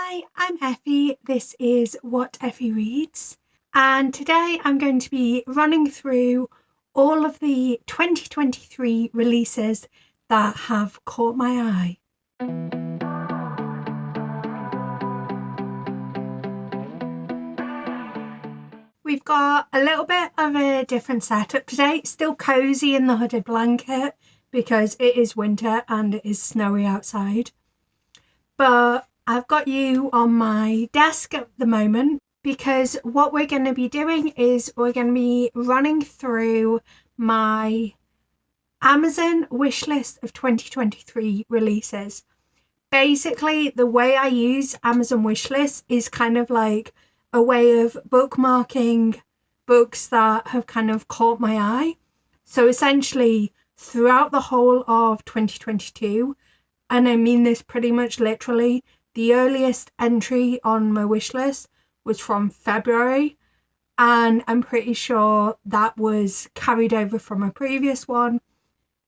Hi, I'm Effie. This is What Effie Reads, and today I'm going to be running through all of the 2023 releases that have caught my eye. We've got a little bit of a different setup today. Still cozy in the hooded blanket because it is winter and it is snowy outside. But I've got you on my desk at the moment because what we're going to be doing is we're going to be running through my Amazon wish list of 2023 releases. Basically, the way I use Amazon wish lists is kind of like a way of bookmarking books that have kind of caught my eye. So essentially, throughout the whole of 2022, and I mean this pretty much literally, the earliest entry on my wish list was from February, and I'm pretty sure that was carried over from a previous one.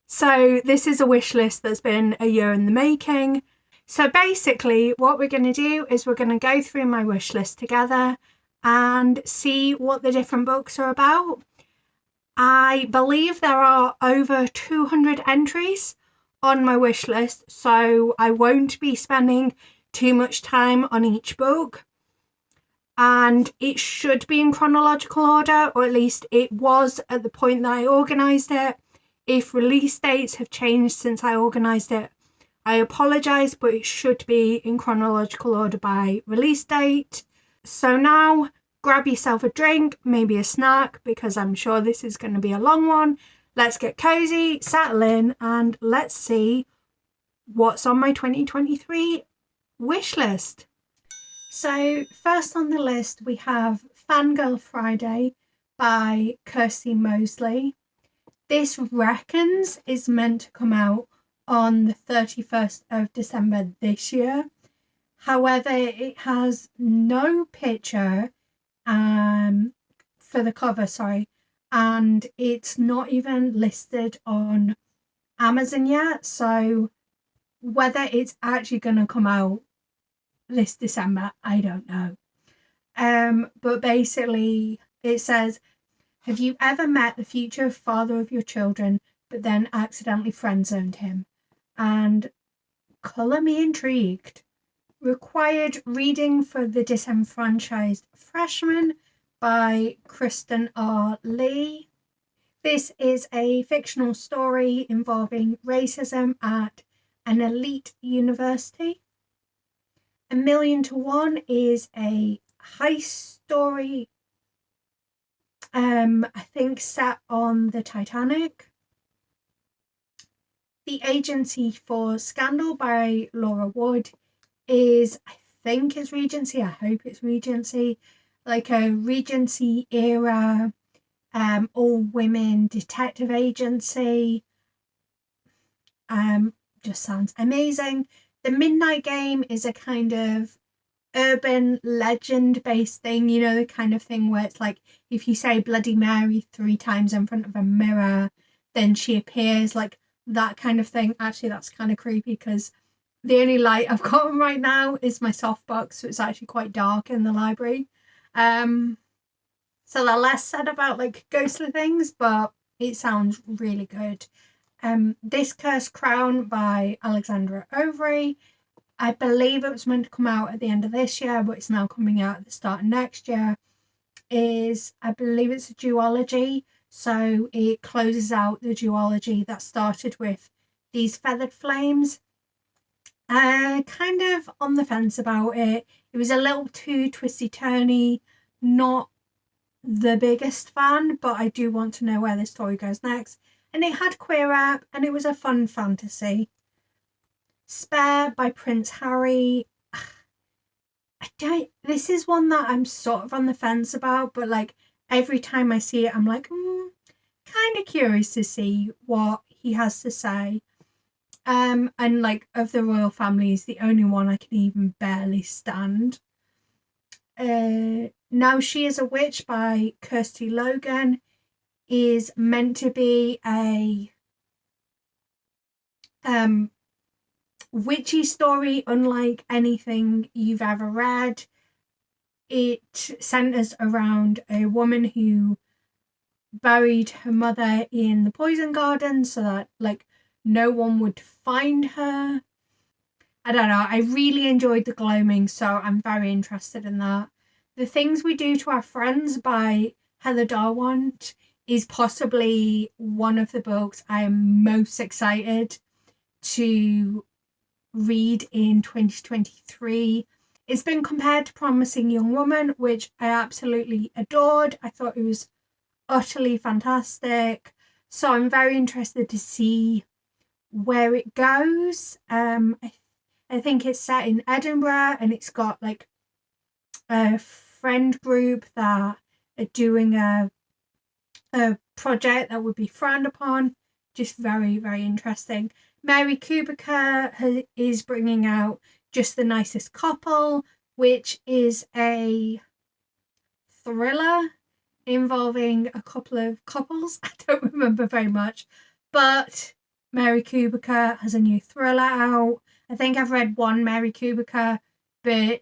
So this is a wish list that's been a year in the making. So basically what we're going to do is we're going to go through my wish list together and see what the different books are about. I believe there are over 200 entries on my wish list, so I won't be spending too much time on each book. And it should be in chronological order, or at least it was at the point that I organised it. If release dates have changed since I organised it, I apologise, but it should be in chronological order by release date. So now grab yourself a drink, maybe a snack, because I'm sure this is going to be a long one. Let's get cozy, settle in, and let's see what's on my 2023 wish list. So first on the list we have Fangirl Friday by Kirsty Mosley. This reckons is meant to come out on the 31st of December this year. However, it has no picture for the cover, and it's not even listed on Amazon yet, so whether it's actually going to come out this December, I don't know. But basically it says, have you ever met the future father of your children but then accidentally friend-zoned him? And colour me intrigued. Required reading for the disenfranchised freshman by Kristen R. Lee. This is a fictional story involving racism at an elite university. 1,000,000 to 1 is a heist story, I think set on the Titanic. The Agency for Scandal by Laura Wood is, I think it's Regency, I hope it's Regency, like a Regency era all women detective agency. Just sounds amazing. The Midnight Game is a kind of urban legend based thing, you know, the kind of thing where it's like if you say Bloody Mary 3 times in front of a mirror, then she appears, like that kind of thing. Actually, that's kind of creepy because the only light I've got on right now is my softbox, so it's actually quite dark in the library. So the less said about like ghostly things, but it sounds really good. This Cursed Crown by Alexandra Overy. I believe it was meant to come out at the end of this year, but it's now coming out at the start of next year. I believe it's a duology, so it closes out the duology that started with These Feathered Flames. Kind of on the fence about it. It was a little too twisty-turny, not the biggest fan, but I do want to know where the story goes next. And it had queer rap, and it was a fun fantasy. Spare by Prince Harry. This is one that I'm sort of on the fence about, but like every time I see it, I'm like, kind of curious to see what he has to say. And like of the royal family is the only one I can even barely stand. Now She Is a Witch by Kirsty Logan is meant to be a witchy story unlike anything you've ever read. It centers around a woman who buried her mother in the poison garden so that no one would find her. I don't know, I really enjoyed the gloaming, so I'm very interested in that. The Things We Do to Our Friends by Heather Darwant is possibly one of the books I am most excited to read in 2023. It's been compared to Promising Young Woman, which I absolutely adored. I thought it was utterly fantastic. So I'm very interested to see where it goes. I think it's set in Edinburgh, and it's got a friend group that are doing a project that would be frowned upon. Just very, very interesting. Mary Kubica is bringing out Just the Nicest Couple, which is a thriller involving a couple of couples. I don't remember very much, but Mary Kubica has a new thriller out. I think I've read one Mary Kubica, but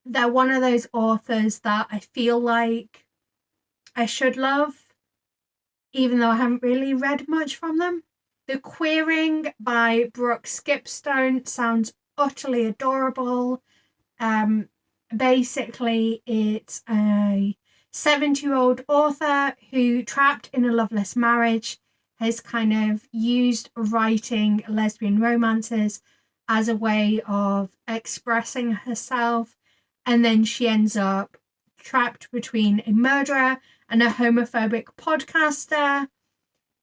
they're one of those authors that I feel like I should love, even though I haven't really read much from them. The Queering by Brooke Skipstone sounds utterly adorable. Basically, it's a 70-year-old author who, trapped in a loveless marriage, has kind of used writing lesbian romances as a way of expressing herself, and then she ends up trapped between a murderer and a homophobic podcaster.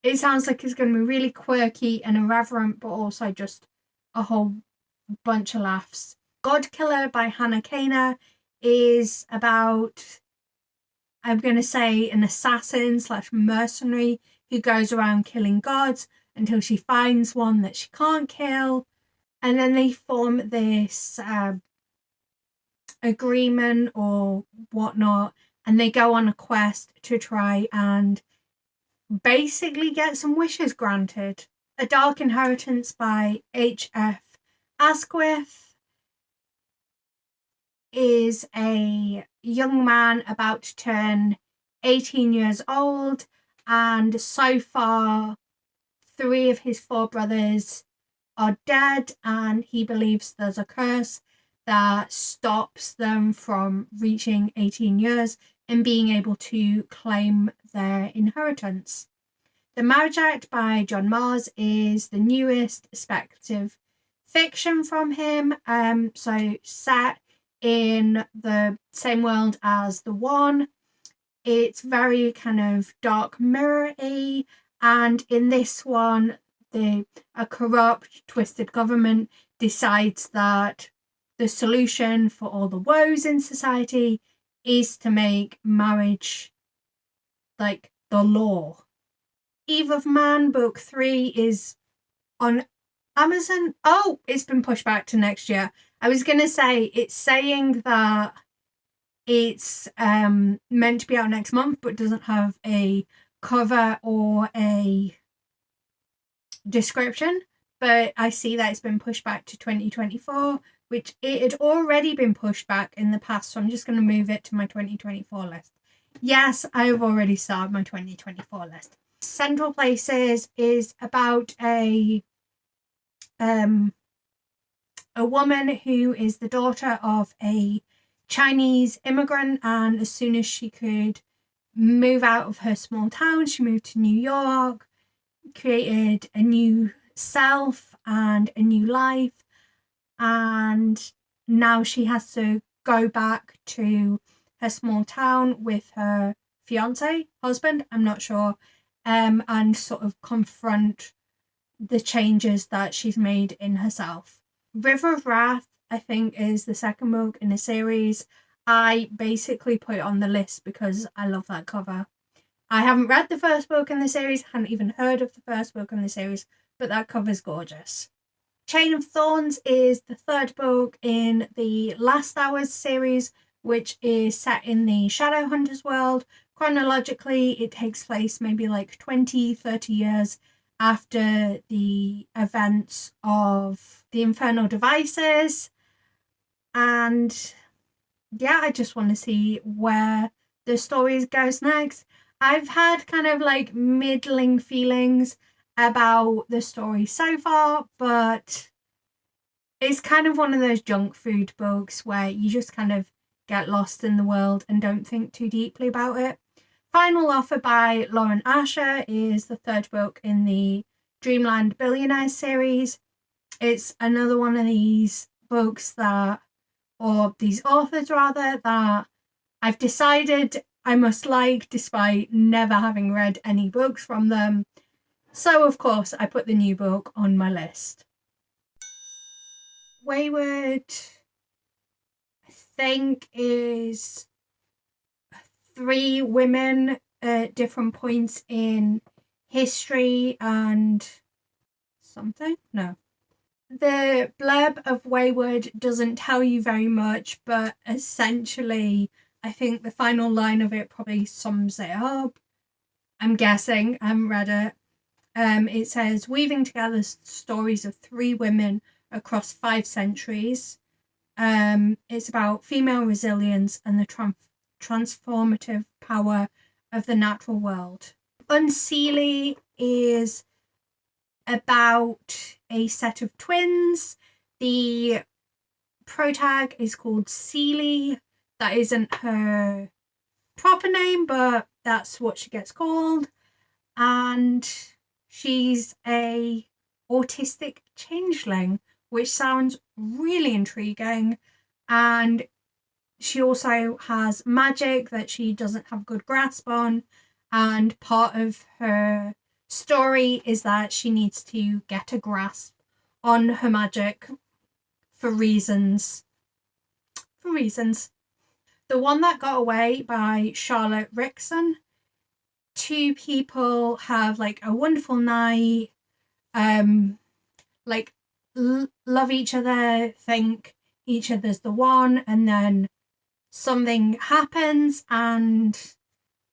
It sounds like it's going to be really quirky and irreverent, but also just a whole bunch of laughs. Godkiller by Hannah Kaner is about, I'm going to say, an assassin / mercenary who goes around killing gods until she finds one that she can't kill. And then they form this agreement or whatnot, and they go on a quest to try and basically get some wishes granted. A Dark Inheritance by H.F. Asquith is a young man about to turn 18 years old, and so far 3 of his 4 brothers are dead, and he believes there's a curse that stops them from reaching 18 years and being able to claim their inheritance. The Marriage Act by John Mars is the newest speculative fiction from him, so set in the same world as The One. It's very kind of dark mirror-y, and in this one, a corrupt, twisted government decides that the solution for all the woes in society is to make marriage like the law. Eve of Man book 3 is on Amazon. Oh, it's been pushed back to next year. I was going to say, it's saying that it's meant to be out next month, but doesn't have a cover or a description. But I see that it's been pushed back to 2024, which it had already been pushed back in the past, so I'm just going to move it to my 2024 list. Yes, I've already started my 2024 list. Central Places is about a woman who is the daughter of a Chinese immigrant, and as soon as she could move out of her small town, she moved to New York, created a new self and a new life, and now she has to go back to her small town with her husband, I'm not sure, and sort of confront the changes that she's made in herself. River of Wrath, I think, is the second book in the series. I basically put it on the list because I love that cover. I haven't read the first book in the series, hadn't even heard of the first book in the series, but that cover's gorgeous. Chain of Thorns is the third book in the Last Hours series, which is set in the Shadowhunters world. Chronologically, it takes place maybe 20-30 years after the events of the Infernal Devices. And yeah, I just want to see where the story goes next. I've had kind of like middling feelings about the story so far, but it's kind of one of those junk food books where you just kind of get lost in the world and don't think too deeply about it. Final Offer by Lauren Asher is the third book in the Dreamland Billionaires series. It's another one of these books or these authors rather, that I've decided I must like despite never having read any books from them. So of course I put the new book on my list. Wayward, I think, is 3 women at different points in history and something? No. The blurb of Wayward doesn't tell you very much, but essentially I think the final line of it probably sums it up. I'm guessing, I haven't read it. It says, weaving together stories of 3 women across 5 centuries. It's about female resilience and the transformative power of the natural world. Unseelie is about a set of twins. The protag is called Seely. That isn't her proper name, but that's what she gets called. And she's a autistic changeling, which sounds really intriguing. And she also has magic that she doesn't have a good grasp on. And part of her story is that she needs to get a grasp on her magic for reasons. The One That Got Away by Charlotte Rickson. 2 people have like a wonderful night, like love each other, think each other's the one, and then something happens and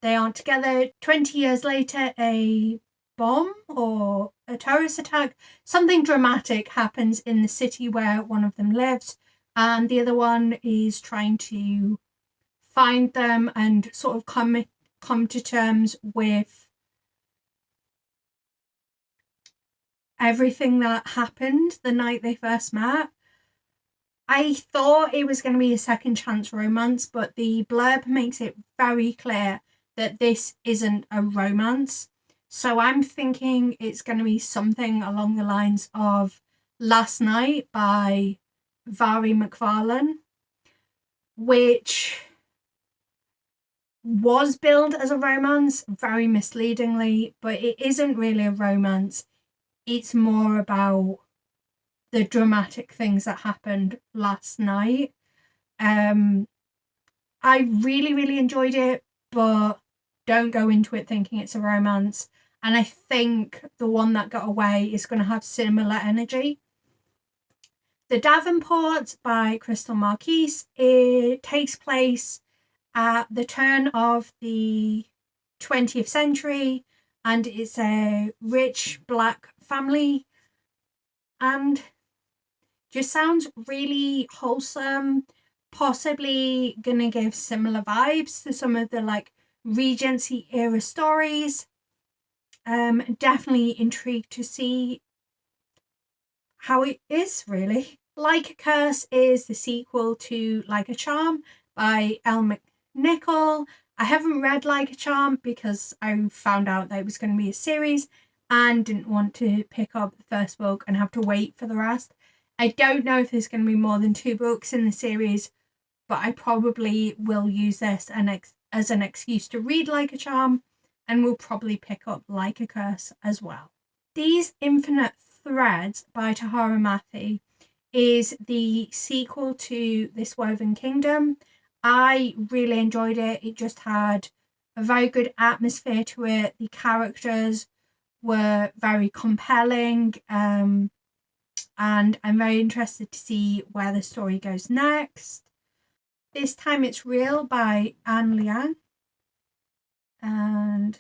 they aren't together. 20 years later, a bomb or a terrorist attack, something dramatic happens in the city where one of them lives, and the other one is trying to find them and sort of come to terms with everything that happened the night they first met. I thought it was going to be a second chance romance, but the blurb makes it very clear that this isn't a romance. So I'm thinking it's going to be something along the lines of Last Night by Vari McFarlane, which was billed as a romance very misleadingly, but it isn't really a romance. It's more about the dramatic things that happened last night. I really, really enjoyed it, but don't go into it thinking it's a romance. And I think The One That Got Away is going to have similar energy. The Davenports by Crystal Marquise. It takes place at the turn of the 20th century, and it's a rich Black family, and just sounds really wholesome, possibly gonna give similar vibes to some of the like Regency era stories. Definitely intrigued to see how it is, really. Like a Curse is the sequel to Like a Charm by Elle McNichol. I haven't read Like a Charm because I found out that it was going to be a series and didn't want to pick up the first book and have to wait for the rest. I don't know if there's going to be more than 2 books in the series, but I probably will use this as an excuse to read Like a Charm, and will probably pick up Like a Curse as well. These Infinite Threads by Tahara Mafi is the sequel to This Woven Kingdom. I really enjoyed it. It just had a very good atmosphere to it. The characters were very compelling, and I'm very interested to see where the story goes next. This Time It's Real by Anne Liang. And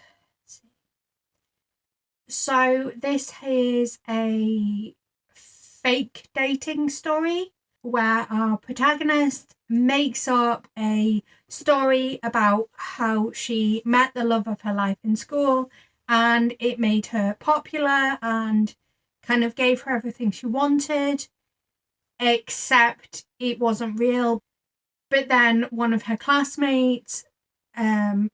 So this is a fake dating story where our protagonist makes up a story about how she met the love of her life in school and it made her popular and kind of gave her everything she wanted, except it wasn't real. But then one of her classmates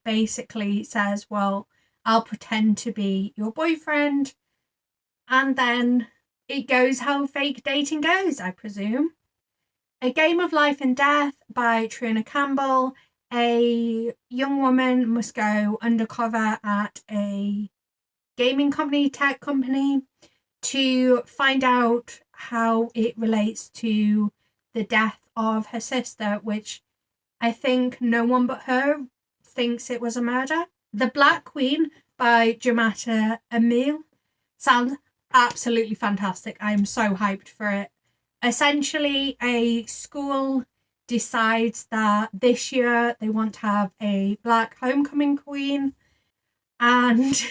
basically says, well, I'll pretend to be your boyfriend. And then it goes how fake dating goes, I presume. A Game of Life and Death by Trina Campbell. A young woman must go undercover at a gaming company, tech company, to find out how it relates to the death of her sister, which I think no one but her thinks it was a murder. The Black Queen by Jamata Emil sounds absolutely fantastic. I am so hyped for it. Essentially, a school decides that this year they want to have a black homecoming queen, and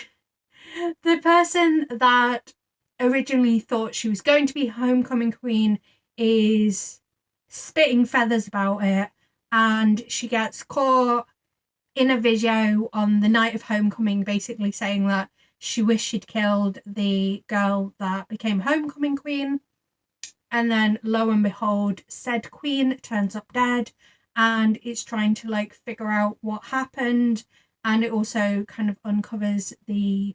the person that originally thought she was going to be homecoming queen is spitting feathers about it, and she gets caught in a video on the night of homecoming basically saying that she wished she'd killed the girl that became homecoming queen. And then lo and behold, said queen turns up dead, and it's trying to like figure out what happened, and it also kind of uncovers the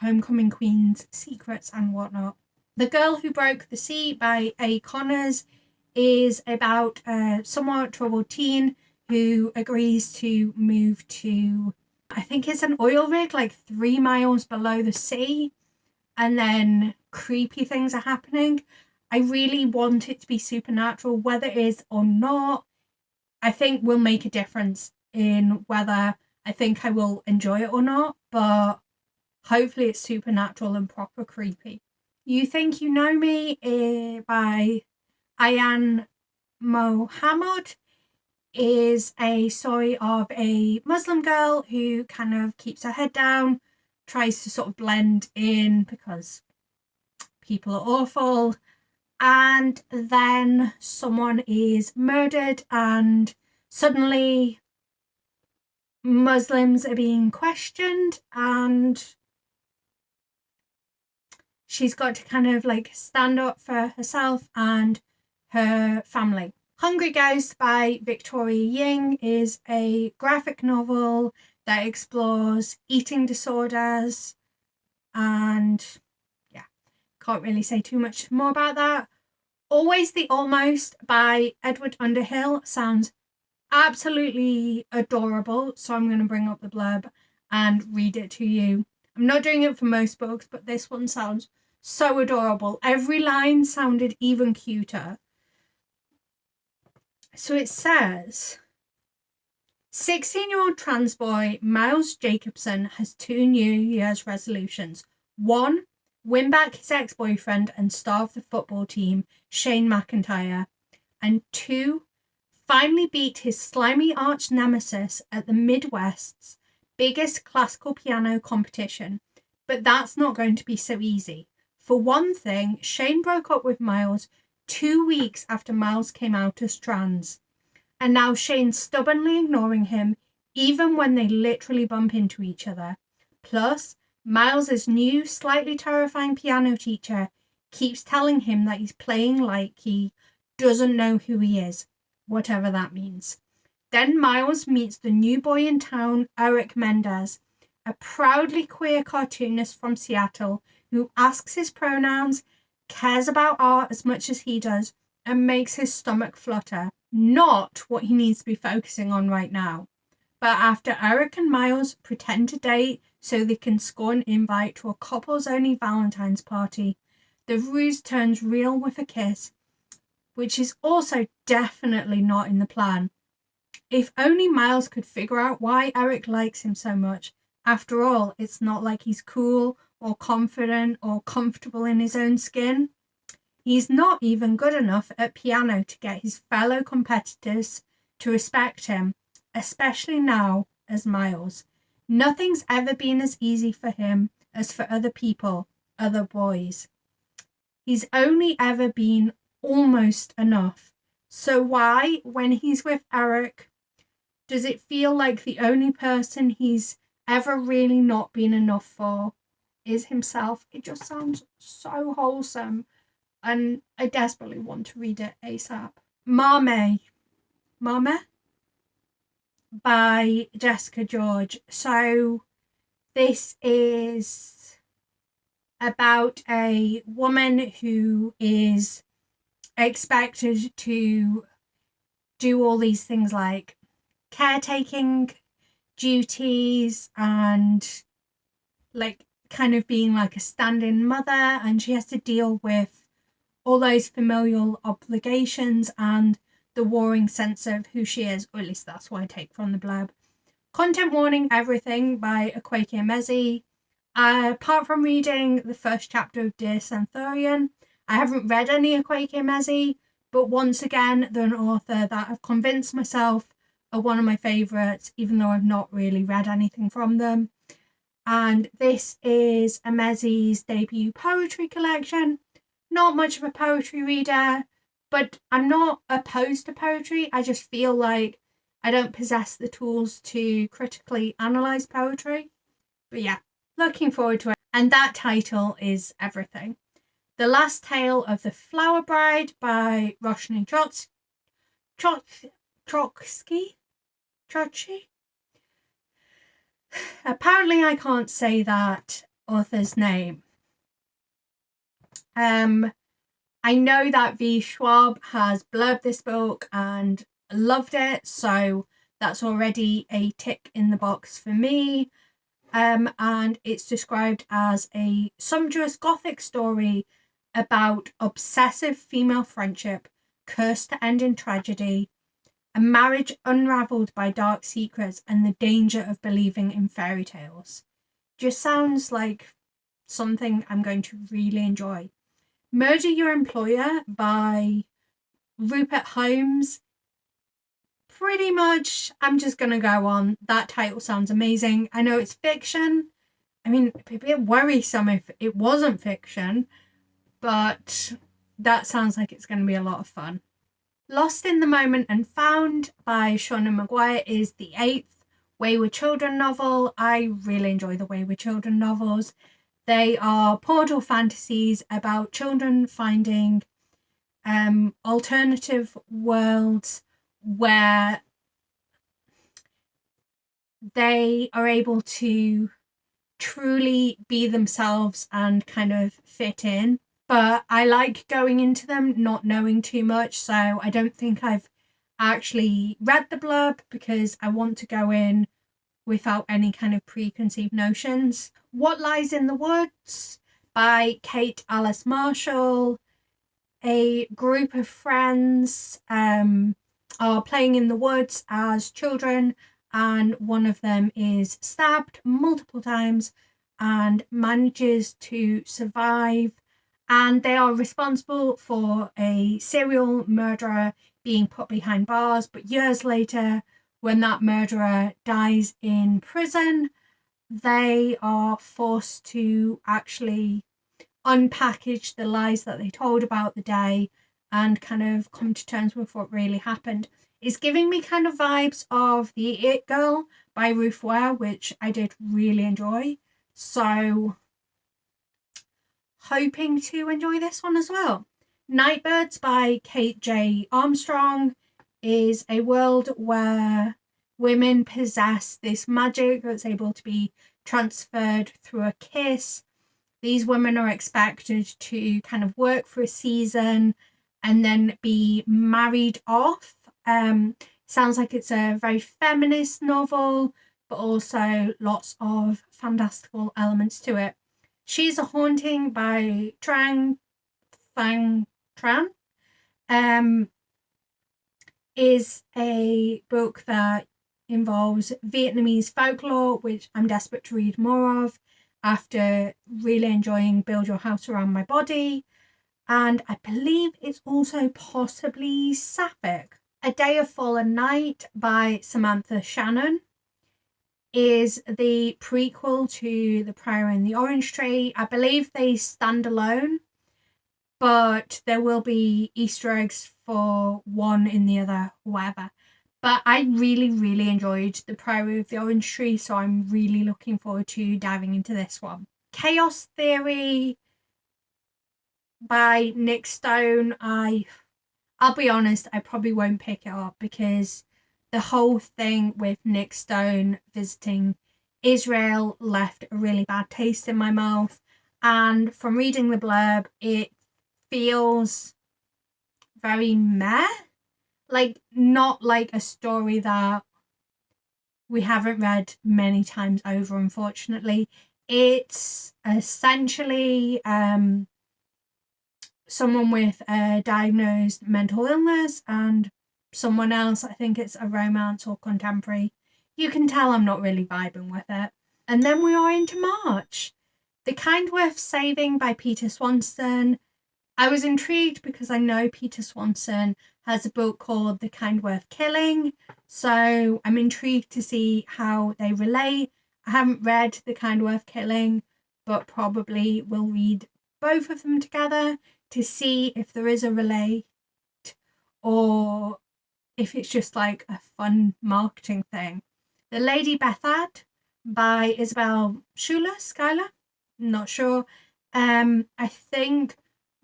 homecoming queen's secrets and whatnot. The Girl Who Broke the Sea by A. Connors is about a somewhat troubled teen who agrees to move to, I think it's an oil rig like 3 miles below the sea, and then creepy things are happening. I really want it to be supernatural. Whether it is or not, I think will make a difference in whether I think I will enjoy it or not, but hopefully it's supernatural and proper creepy. You Think You Know Me by Ayan Mohammed is a story of a Muslim girl who kind of keeps her head down, tries to sort of blend in because people are awful, and then someone is murdered and suddenly Muslims are being questioned and she's got to kind of like stand up for herself and her family. Hungry Ghost by Victoria Ying is a graphic novel that explores eating disorders, and yeah, can't really say too much more about that. Always the Almost by Edward Underhill sounds absolutely adorable, so I'm going to bring up the blurb and read it to you. I'm not doing it for most books, but this one sounds so adorable. Every line sounded even cuter. So it says, 16-year-old trans boy Miles Jacobson has 2 New Year's resolutions. 1, win back his ex-boyfriend and star of the football team, Shane McIntyre. And 2, finally beat his slimy arch nemesis at the Midwest's biggest classical piano competition. But that's not going to be so easy. For one thing, Shane broke up with Miles 2 weeks after Miles came out as trans. And now Shane's stubbornly ignoring him, even when they literally bump into each other. Plus, Miles' new, slightly terrifying piano teacher keeps telling him that he's playing like he doesn't know who he is, whatever that means. Then Miles meets the new boy in town, Eric Mendez, a proudly queer cartoonist from Seattle who asks his pronouns, cares about art as much as he does, and makes his stomach flutter. Not what he needs to be focusing on right now. But after Eric and Miles pretend to date so they can score an invite to a couples-only Valentine's party, the ruse turns real with a kiss, which is also definitely not in the plan. If only Miles could figure out why Eric likes him so much. After all, it's not like he's cool or confident or comfortable in his own skin. He's not even good enough at piano to get his fellow competitors to respect him, especially now as Miles. Nothing's ever been as easy for him as for other people, other boys. He's only ever been almost enough. So why, when he's with Eric, does it feel like the only person he's ever really not been enough for is himself? It just sounds so wholesome, and I desperately want to read it ASAP. Mame by Jessica George. So this is about a woman who is expected to do all these things like caretaking duties and like kind of being like a stand-in mother, and she has to deal with all those familial obligations and the warring sense of who she is, or at least that's what I take from the blurb. Content warning, everything by Akwaeke Emezi. Apart from reading the first chapter of Dear Centurion, I haven't read any Akwaeke Emezi, but once again, they're an author that I've convinced myself are one of my favourites, even though I've not really read anything from them. And this is Emezi's debut poetry collection. Not much of a poetry reader, but I'm not opposed to poetry. I just feel like I don't possess the tools to critically analyse poetry. But yeah, looking forward to it. And that title is Everything. The Last Tale of the Flower Bride by Roshni Trotsky. Apparently I can't say that author's name. I know that V. Schwab has blurbed this book and loved it, so that's already a tick in the box for me. And it's described as a sumptuous gothic story about obsessive female friendship cursed to end in tragedy, a marriage unravelled by dark secrets, and the danger of believing in fairy tales. Just sounds like something I'm going to really enjoy. Murder Your Employer by Rupert Holmes. Pretty much, I'm just going to go on. That title sounds amazing. I know it's fiction. I mean, it'd be a bit worrisome if it wasn't fiction, but that sounds like it's going to be a lot of fun. Lost in the Moment and Found by Shauna Maguire is the 8th Wayward Children novel. I really enjoy the Wayward Children novels. They are portal fantasies about children finding alternative worlds where they are able to truly be themselves and kind of fit in. But I like going into them not knowing too much, so I don't think I've actually read the blurb because I want to go in without any kind of preconceived notions. What Lies in the Woods by Kate Alice Marshall. A group of friends are playing in the woods as children, and one of them is stabbed multiple times and manages to survive, and they are responsible for a serial murderer being put behind bars. But years later, when that murderer dies in prison, they are forced to actually unpackage the lies that they told about the day and kind of come to terms with what really happened. It's giving me kind of vibes of The It Girl by Ruth Ware, which I did really enjoy. So hoping to enjoy this one as well. Nightbirds by Kate J. Armstrong is a world where women possess this magic that's able to be transferred through a kiss. These women are expected to kind of work for a season and then be married off. Sounds like it's a very feminist novel, but also lots of fantastical elements to it. She's a Haunting by Trang Phang Tran is a book that involves Vietnamese folklore, which I'm desperate to read more of after really enjoying Build Your House Around My Body. And I believe it's also possibly sapphic. A Day of Fallen Night by Samantha Shannon is the prequel to The Priory and the Orange Tree. I believe they stand alone, but there will be Easter eggs for one in the other, whatever. But I really, really enjoyed The Priory of the Orange Tree, so I'm really looking forward to diving into this one. Chaos Theory by Nick Stone. I'll be honest, I probably won't pick it up because the whole thing with Nick Stone visiting Israel left a really bad taste in my mouth. And from reading the blurb, it feels very meh. Like, not like a story that we haven't read many times over, unfortunately. It's essentially someone with a diagnosed mental illness and someone else. I think it's a romance or contemporary. You can tell I'm not really vibing with it. And then we are into March. The Kind Worth Saving by Peter Swanson. I was intrigued because I know Peter Swanson has a book called The Kind Worth Killing, so I'm intrigued to see how they relate. I haven't read The Kind Worth Killing, but probably will read both of them together to see if there is a relate or if it's just like a fun marketing thing. The Lady Bethad by Isabel Schuyler, not sure. I think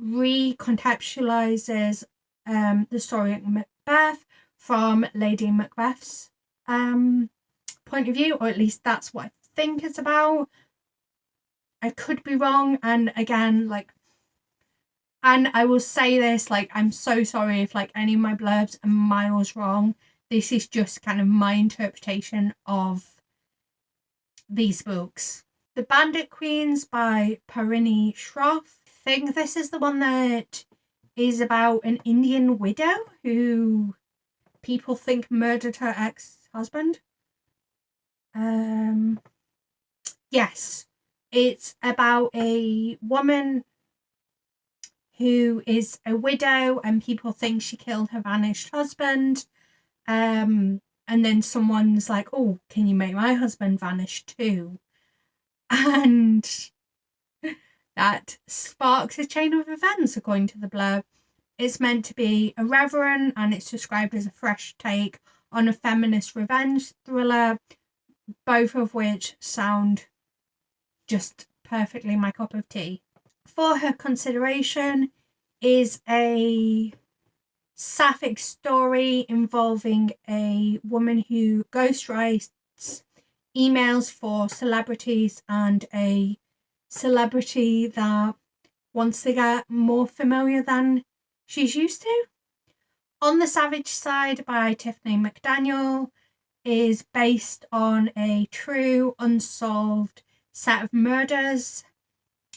recontextualizes the story of Macbeth from Lady Macbeth's point of view, or at least that's what I think it's about. I could be wrong, and again, like, and I will say this, like, I'm so sorry if like any of my blurbs are miles wrong. This is just kind of my interpretation of these books. The Bandit Queens by Parini Shroff. I think this is the one that is about an Indian widow who people think murdered her ex-husband. Yes, it's about a woman who is a widow and people think she killed her vanished husband. And then someone's like, oh, can you make my husband vanish too? And that sparks a chain of events, according to the blurb. It's meant to be irreverent and it's described as a fresh take on a feminist revenge thriller, both of which sound just perfectly my cup of tea. For her consideration is a sapphic story involving a woman who ghostwrites emails for celebrities and a celebrity that wants to get more familiar than she's used to. On the Savage Side by Tiffany McDaniel is based on a true unsolved set of murders.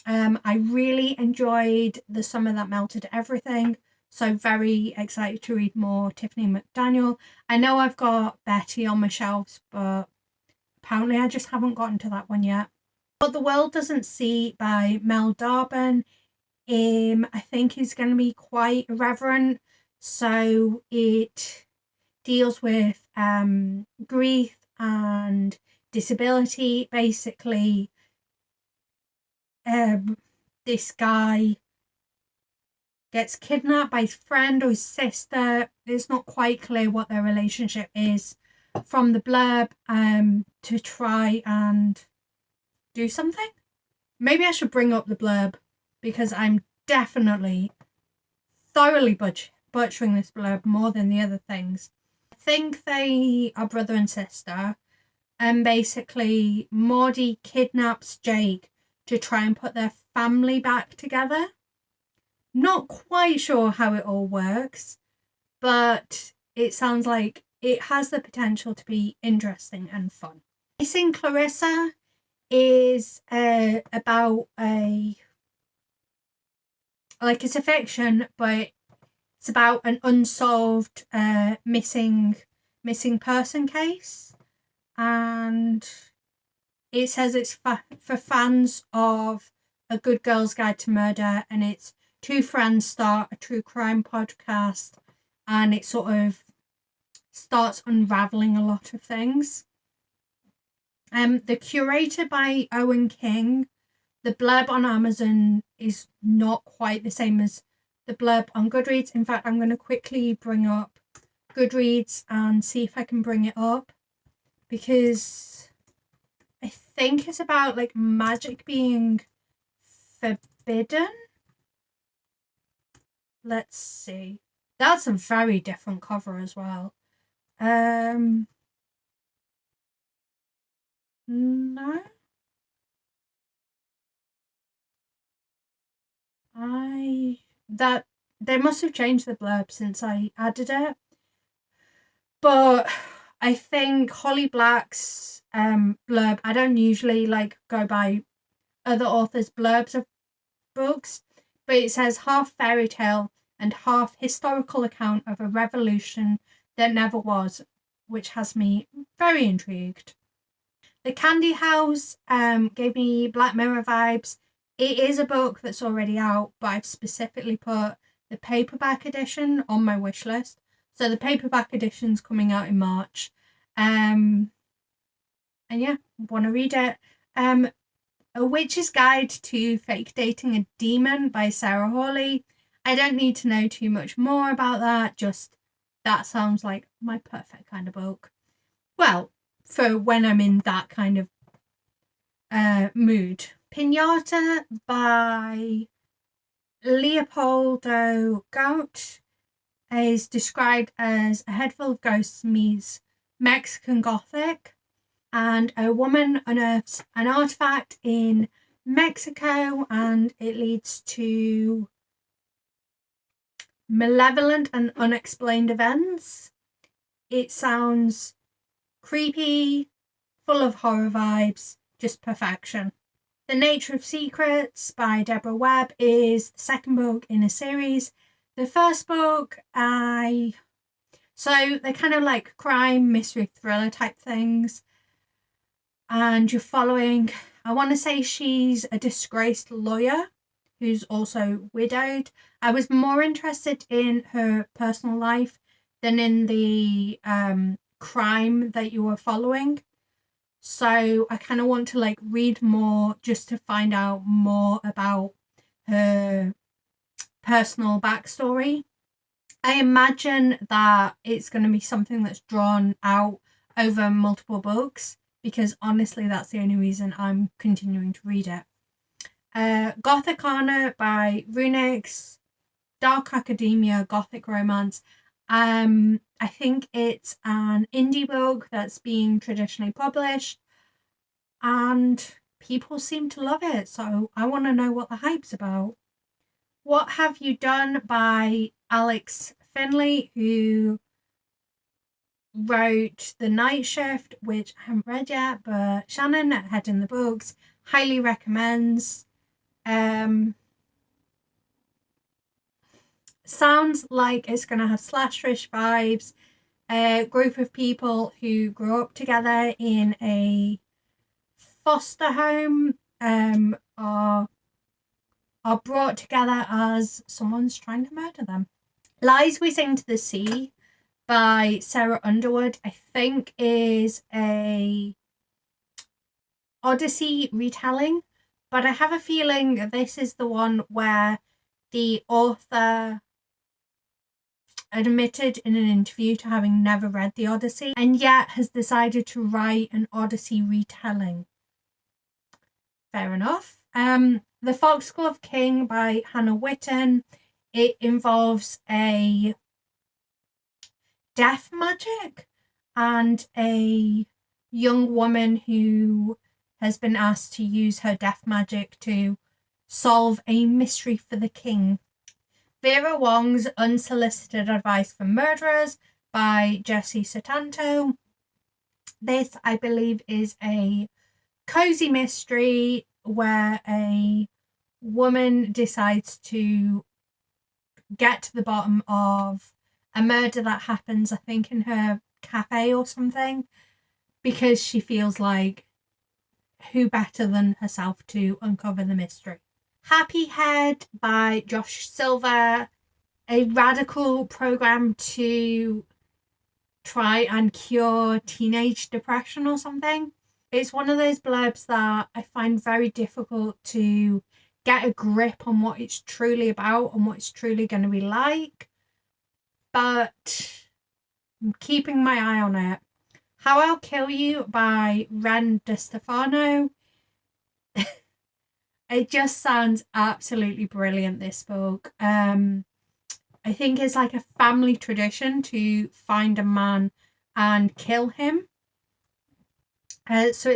I really enjoyed The Summer That Melted Everything, so very excited to read more Tiffany McDaniel. I know I've got Betty on my shelves, but apparently I just haven't gotten to that one yet. What the World Doesn't See by Mel Darbin, I think is going to be quite irreverent. So it deals with grief and disability. Basically, this guy gets kidnapped by his friend or his sister. It's not quite clear what their relationship is from the blurb, to try and do something. Maybe I should bring up the blurb because I'm definitely thoroughly butchering this blurb more than the other things. I think they are brother and sister, and basically Maudie kidnaps Jake to try and put their family back together. Not quite sure how it all works, but it sounds like it has the potential to be interesting and fun. Missing Clarissa is about it's a fiction, but it's about an unsolved missing person case, and it says it's for fans of A Good Girl's Guide to Murder, and it's two friends start a true crime podcast, and it sort of starts unraveling a lot of things. The Curator by Owen King. The blurb on Amazon is not quite the same as the blurb on Goodreads. In fact, I'm going to quickly bring up Goodreads and see if I can bring it up, because I think it's about like magic being forbidden. Let's see. That's a very different cover as well. No. They must have changed the blurb since I added it. But I think Holly Black's blurb, I don't usually like go by other authors' blurbs of books, but it says half fairy tale and half historical account of a revolution that never was, which has me very intrigued. The Candy House gave me Black Mirror vibes. It is a book that's already out, but I've specifically put the paperback edition on my wish list. So the paperback edition's coming out in March. And yeah, want to read it. A Witch's Guide to Fake Dating a Demon by Sarah Hawley. I don't need to know too much more about that, just that sounds like my perfect kind of book. Well, for when I'm in that kind of mood. Pinata by Leopoldo Gout is described as a head full of ghosts meets Mexican Gothic, and a woman unearths an artifact in Mexico and it leads to malevolent and unexplained events. It sounds creepy, full of horror vibes, just perfection. The Nature of Secrets by Deborah Webb is the second book in a series. The first book, so they're kind of like crime, mystery, thriller type things. And you're following, I want to say she's a disgraced lawyer who's also widowed. I was more interested in her personal life than in the crime that you were following. So I kind of want to like read more just to find out more about her personal backstory. I imagine that it's going to be something that's drawn out over multiple books, because honestly that's the only reason I'm continuing to read it. Gothicana by Runix, dark academia, gothic romance. I think it's an indie book that's being traditionally published and people seem to love it, so I want to know what the hype's about. What Have You Done by Alex Finley, who wrote The Night Shift, which I haven't read yet, but Shannon at Head in the Books highly recommends. Sounds like it's going to have slasherish vibes. A group of people who grew up together in a foster home are brought together as someone's trying to murder them. Lies We Sing to the Sea by Sarah Underwood, I think is a Odyssey retelling, but I have a feeling this is the one where the author admitted in an interview to having never read the Odyssey and yet has decided to write an Odyssey retelling. Fair enough. The Foxglove King by Hannah Witten. It involves a death magic and a young woman who has been asked to use her death magic to solve a mystery for the king. Vera Wong's Unsolicited Advice for Murderers by Jessie Sutanto. This, I believe, is a cozy mystery where a woman decides to get to the bottom of a murder that happens, I think, in her cafe or something, because she feels like who better than herself to uncover the mystery. Happy Head by Josh Silver, a radical program to try and cure teenage depression or something. It's one of those blurbs that I find very difficult to get a grip on what it's truly about and what it's truly going to be like. But I'm keeping my eye on it. How I'll Kill You by Ren DeStefano. It just sounds absolutely brilliant, this book. I think it's like a family tradition to find a man and kill him. So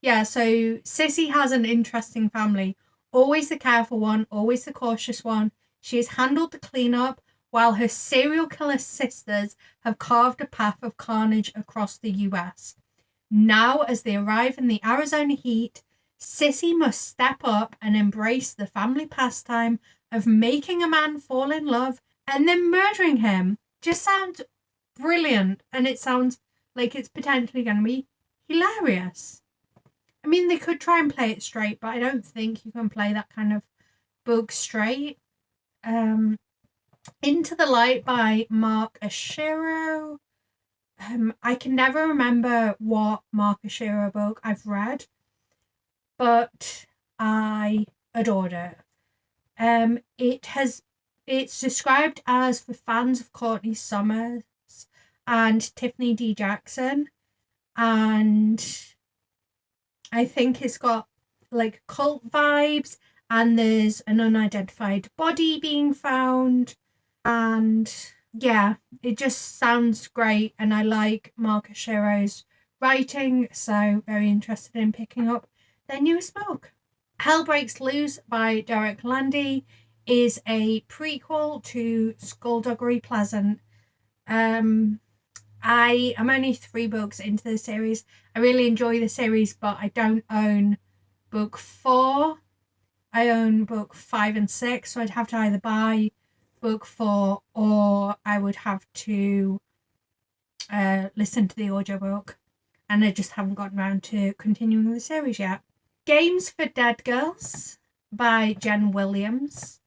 Sissy has an interesting family. Always the careful one, always the cautious one. She has handled the cleanup, while her serial killer sisters have carved a path of carnage across the US. Now, as they arrive in the Arizona heat, Sissy must step up and embrace the family pastime of making a man fall in love and then murdering him. Just sounds brilliant, and it sounds like it's potentially going to be hilarious. I mean, they could try and play it straight, but I don't think you can play that kind of book straight. Into the Light by Mark Oshiro. I can never remember what Mark Oshiro book I've read, but I adored it. It's described as for fans of Courtney Summers and Tiffany D. Jackson, and I think it's got like cult vibes, and there's an unidentified body being found, and yeah, it just sounds great, and I like Mark Oshiro's writing, so very interested in picking up their newest book. Hell Breaks Loose by Derek Landy is a prequel to Skullduggery Pleasant. I am only 3 books into the series. I really enjoy the series, but I don't own book 4. I own book 5 and 6, so I'd have to either buy book 4 or I would have to listen to the audiobook, and I just haven't gotten around to continuing the series yet. Games for Dead Girls by Jen Williams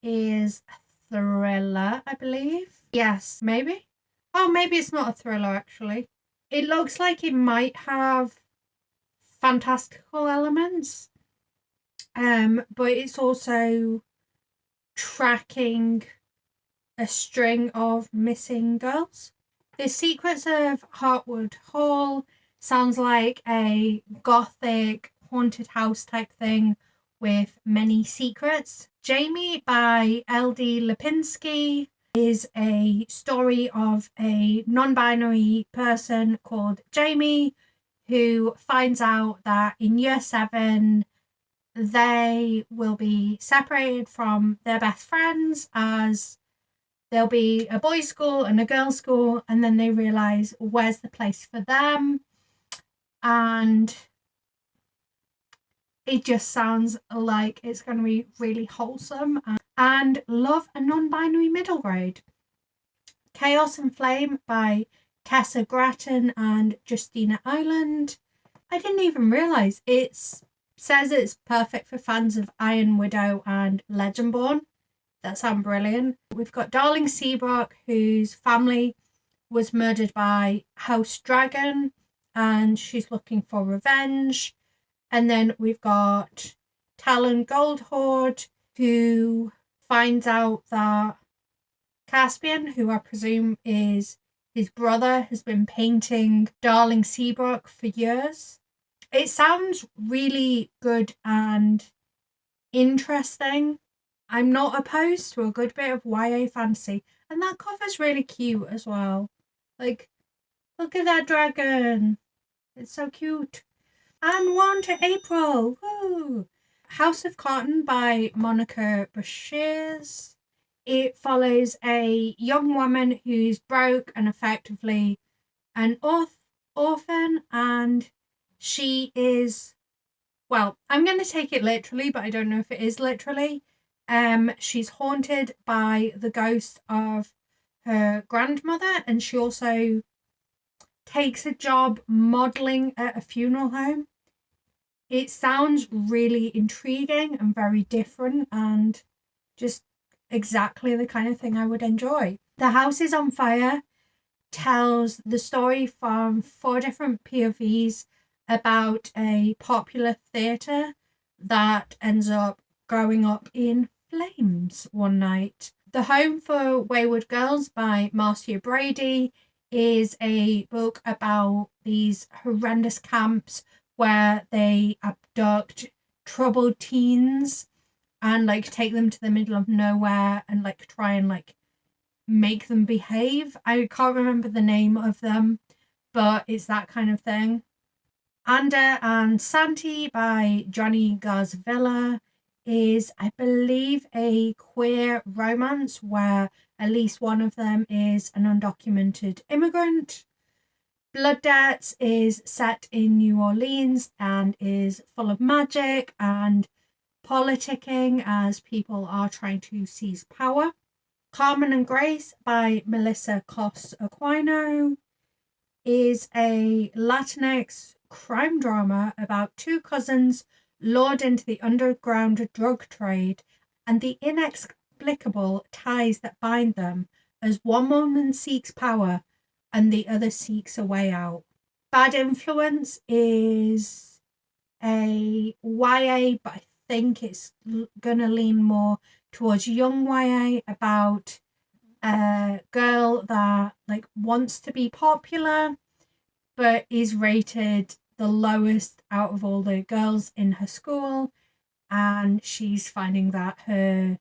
is a thriller, I believe. Yes, maybe. Oh, maybe it's not a thriller, actually. It looks like it might have fantastical elements, but it's also tracking a string of missing girls. The Secrets of Heartwood Hall sounds like a gothic haunted house type thing with many secrets. Jamie by L.D. Lipinski is a story of a non-binary person called Jamie who finds out that in year 7 they will be separated from their best friends, as there'll be a boys' school and a girls' school, and then they realise where's the place for them. And it just sounds like it's going to be really wholesome and love a non-binary middle grade. Chaos and Flame by Tessa Grattan and Justina Ireland. I didn't even realise it says it's perfect for fans of Iron Widow and Legendborn. That sounds brilliant. We've got Darling Seabrook, whose family was murdered by House Dragon, and she's looking for revenge. And then we've got Talon Goldhoard, who finds out that Caspian, who I presume is his brother, has been painting Darling Seabrook for years. It sounds really good and interesting. I'm not opposed to a good bit of YA fantasy, and that cover's really cute as well. Like, look at that dragon. It's so cute. And one to April. Woo! House of Cotton by Monica Brashears. It follows a young woman who's broke and effectively an orphan, and she is, well, I'm going to take it literally, but I don't know if it is literally. She's haunted by the ghost of her grandmother, and she also takes a job modelling at a funeral home. It sounds really intriguing and very different, and just exactly the kind of thing I would enjoy. The House is on Fire tells the story from 4 different POVs about a popular theatre that ends up growing up in flames one night. The Home for Wayward Girls by Marcia Brady is a book about these horrendous camps where they abduct troubled teens and like take them to the middle of nowhere and like try and like make them behave. I can't remember the name of them, but it's that kind of thing. Anda and Santi by Johnny Garzavilla is, I believe, a queer romance where at least one of them is an undocumented immigrant. Blood Debts is set in New Orleans and is full of magic and politicking as people are trying to seize power. Carmen and Grace by Melissa Cos Aquino is a Latinx crime drama about two cousins lured into the underground drug trade and the inexplicable ties that bind them as one woman seeks power and the other seeks a way out. Bad Influence is a YA, but I think it's gonna lean more towards young YA about a girl that like wants to be popular but is rated the lowest out of all the girls in her school, and she's finding that her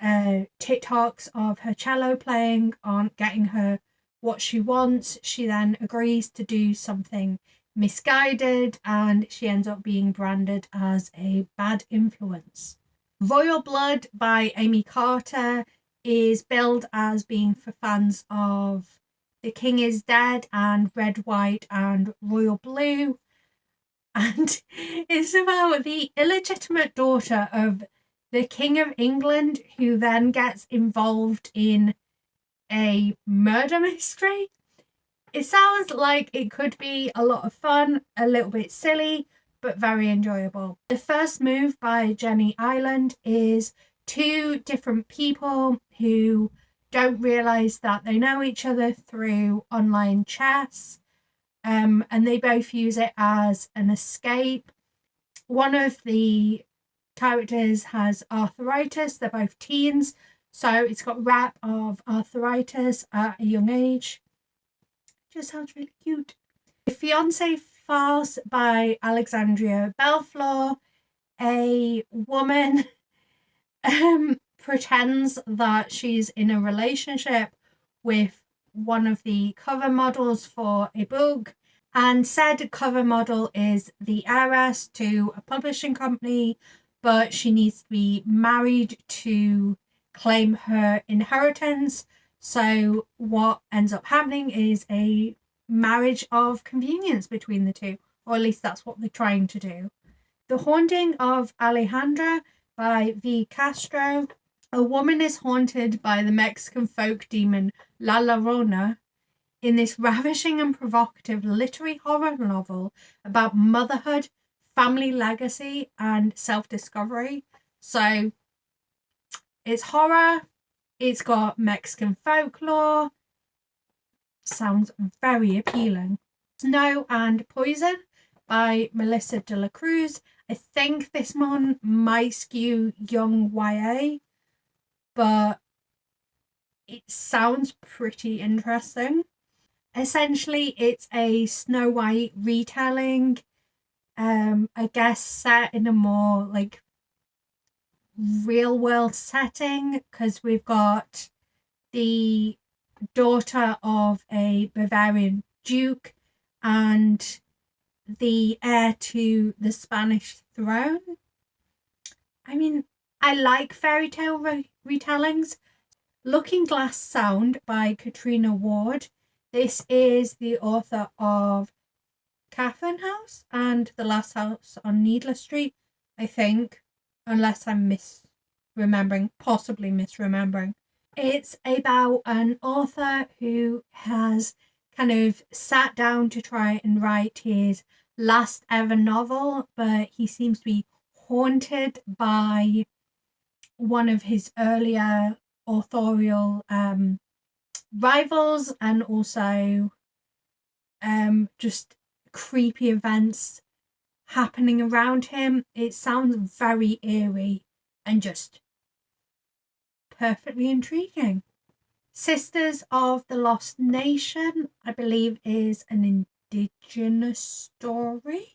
TikToks of her cello playing aren't getting her what she wants. She then agrees to do something misguided and she ends up being branded as a bad influence. Royal Blood by Amy Carter is billed as being for fans of The King is Dead and Red, White and Royal Blue, and it's about the illegitimate daughter of the King of England who then gets involved in a murder mystery. It sounds like it could be a lot of fun, a little bit silly, but very enjoyable. The First Move by Jenny Ireland is two different people who don't realize that they know each other through online chess, and they both use it as an escape. One of the characters has arthritis. They're both teens, so it's got rap of arthritis at a young age. Just sounds really cute. The Fiance Farce by Alexandria Belflor. A woman pretends that she's in a relationship with one of the cover models for a book, and said cover model is the heiress to a publishing company, but she needs to be married to claim her inheritance. So what ends up happening is a marriage of convenience between the two, or at least that's what they're trying to do. The Haunting of Alejandra by V. Castro. A woman is haunted by the Mexican folk demon La Llorona in this ravishing and provocative literary horror novel about motherhood, family legacy, and self-discovery. So it's horror, it's got Mexican folklore, sounds very appealing. Snow and Poison by Melissa de la Cruz. I think this one might skew young YA, but it sounds pretty interesting. Essentially, it's a Snow White retelling, I guess set in a more like real world setting, because we've got the daughter of a Bavarian duke and the heir to the Spanish throne. I mean, I like fairy tale retellings. Looking Glass Sound by Katrina Ward. This is the author of Catherine House and The Last House on Needless Street, I think, unless I'm possibly misremembering. It's about an author who has kind of sat down to try and write his last ever novel, but he seems to be haunted by one of his earlier authorial rivals, and also just creepy events happening around him. It sounds very eerie and just perfectly intriguing. Sisters of the Lost Nation, I believe, is an indigenous story.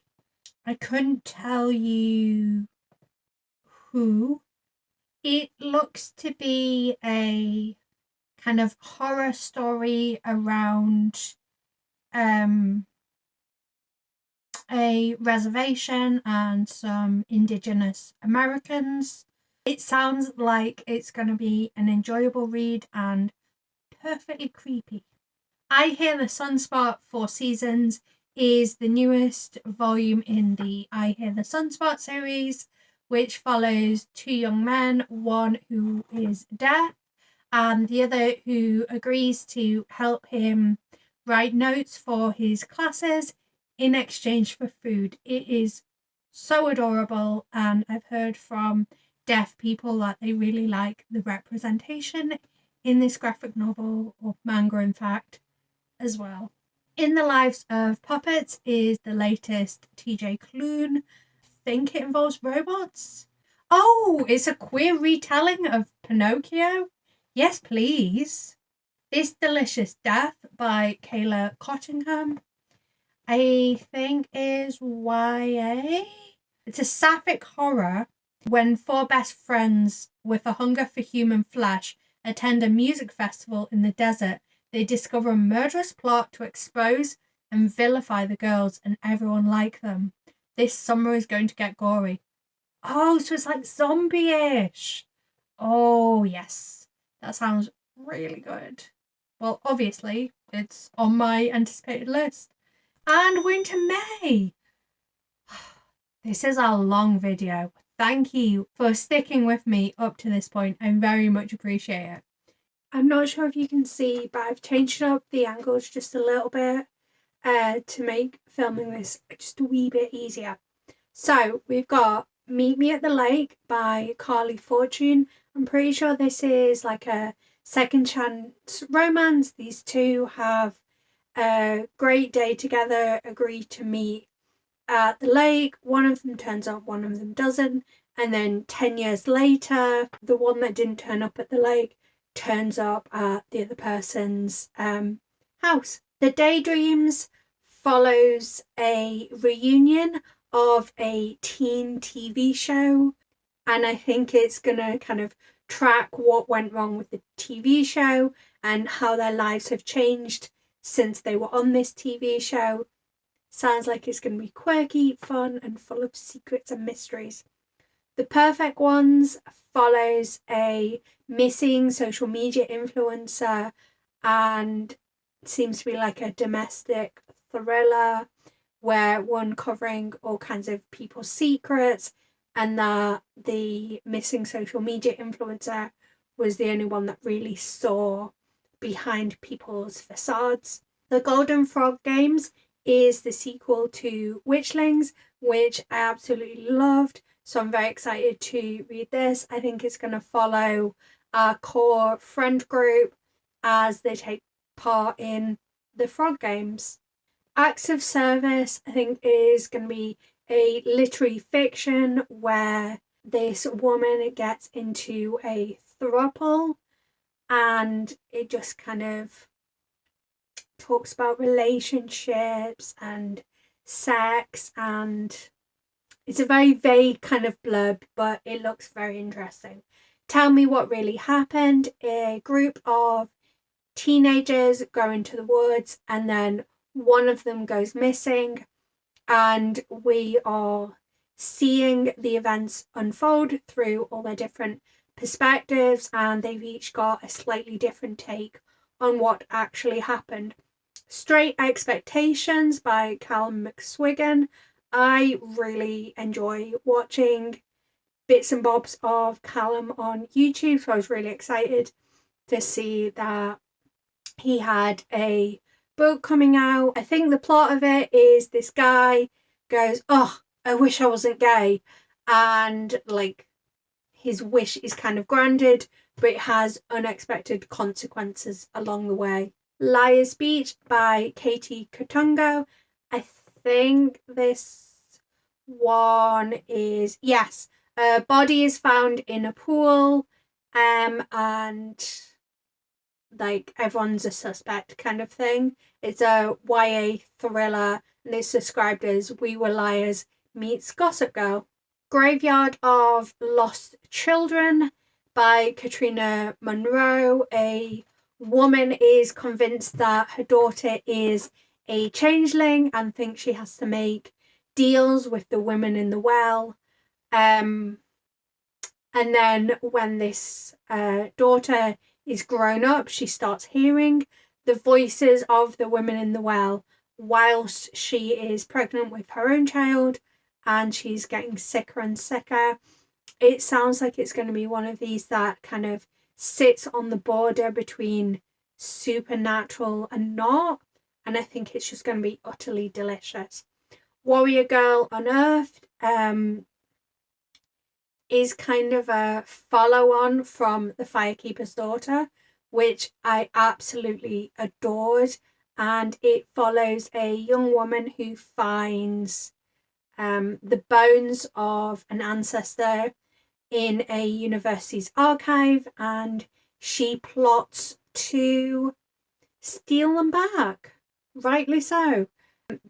I couldn't tell you who. It looks to be a kind of horror story around a reservation and some indigenous Americans. It sounds like it's going to be an enjoyable read and perfectly creepy. I Hear the Sunspot Four Seasons is the newest volume in the I Hear the Sunspot series, which follows two young men, one who is deaf and the other who agrees to help him write notes for his classes in exchange for food. It is so adorable, and I've heard from deaf people that they really like the representation in this graphic novel, or manga in fact, as well. In the Lives of Puppets is the latest TJ Klune. I think it involves robots. Oh, it's a queer retelling of Pinocchio. Yes, please. This Delicious Death by Kayla Cottingham, I think is YA. It's a sapphic horror when four best friends with a hunger for human flesh attend a music festival in the desert. They discover a murderous plot to expose and vilify the girls and everyone like them. This summer is going to get gory. Oh, so it's like zombie-ish. Oh, yes. That sounds really good. Well, obviously, it's on my anticipated list. And we're into May. This is a long video. Thank you for sticking with me up to this point. I very much appreciate it. I'm not sure if you can see, but I've changed up the angles just a little bit to make filming this just a wee bit easier. So we've got Meet Me at the Lake by Carly Fortune. I'm pretty sure this is like a second chance romance. These two have a great day together, agree to meet at the lake. One of them turns up, one of them doesn't. And then 10 years later, the one that didn't turn up at the lake turns up at the other person's house. The Daydreams follows a reunion of a teen TV show, and I think it's gonna kind of track what went wrong with the TV show and how their lives have changed since they were on this TV show. Sounds like it's going to be quirky, fun, and full of secrets and mysteries. The Perfect Ones follows a missing social media influencer and seems to be like a domestic thriller where we're uncovering all kinds of people's secrets, and that the missing social media influencer was the only one that really saw behind people's facades. The Golden Frog Games is the sequel to Witchlings, which I absolutely loved. So I'm very excited to read this. I think it's going to follow our core friend group as they take part in the Frog Games. Acts of Service, I think, is going to be a literary fiction where this woman gets into a throuple, and it just kind of talks about relationships and sex, and it's a very vague kind of blurb, but it looks very interesting. Tell Me What Really Happened. A group of teenagers go into the woods and then one of them goes missing, and we are seeing the events unfold through all their different perspectives, and they've each got a slightly different take on what actually happened. Straight Expectations by Callum McSwiggan. I really enjoy watching bits and bobs of Callum on YouTube, so I was really excited to see that he had a book coming out. I think the plot of it is this guy goes, "Oh, I wish I wasn't gay," and like his wish is kind of granted, but it has unexpected consequences along the way. Liar's Beach by Katie Katungo. I think this one is, yes, a body is found in a pool, and like everyone's a suspect kind of thing. It's a YA thriller, and it's described as We Were Liars meets Gossip Girl. Graveyard of Lost Children by Katrina Monroe. A woman is convinced that her daughter is a changeling and thinks she has to make deals with the women in the well. And then when this daughter is grown up, she starts hearing the voices of the women in the well whilst she is pregnant with her own child, and she's getting sicker and sicker. It sounds like it's going to be one of these that kind of sits on the border between supernatural and not, and I think it's just going to be utterly delicious. Warrior Girl Unearthed is kind of a follow-on from The Firekeeper's Daughter, which I absolutely adored, and it follows a young woman who finds the bones of an ancestor in a university's archive, and she plots to steal them back. Rightly so.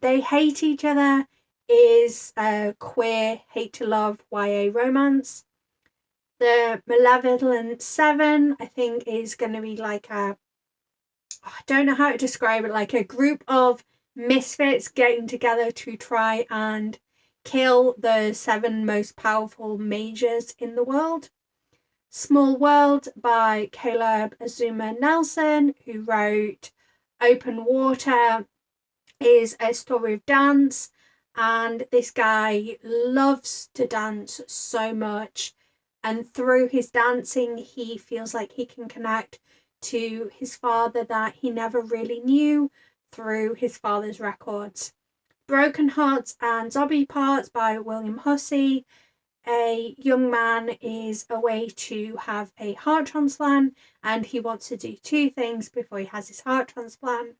They hate each other is a queer hate to love YA romance. The Malevolent Seven, I think, is going to be like I don't know how to describe it, like a group of misfits getting together to try and kill the 7 most powerful mages in the world. Small World by Caleb Azuma Nelson, who wrote Open Water, is a story of dance, and this guy loves to dance so much, and through his dancing he feels like he can connect to his father that he never really knew through his father's records. Broken Hearts and Zombie Parts by William Hussey. A young man is away to have a heart transplant, and he wants to do 2 things before he has his heart transplant.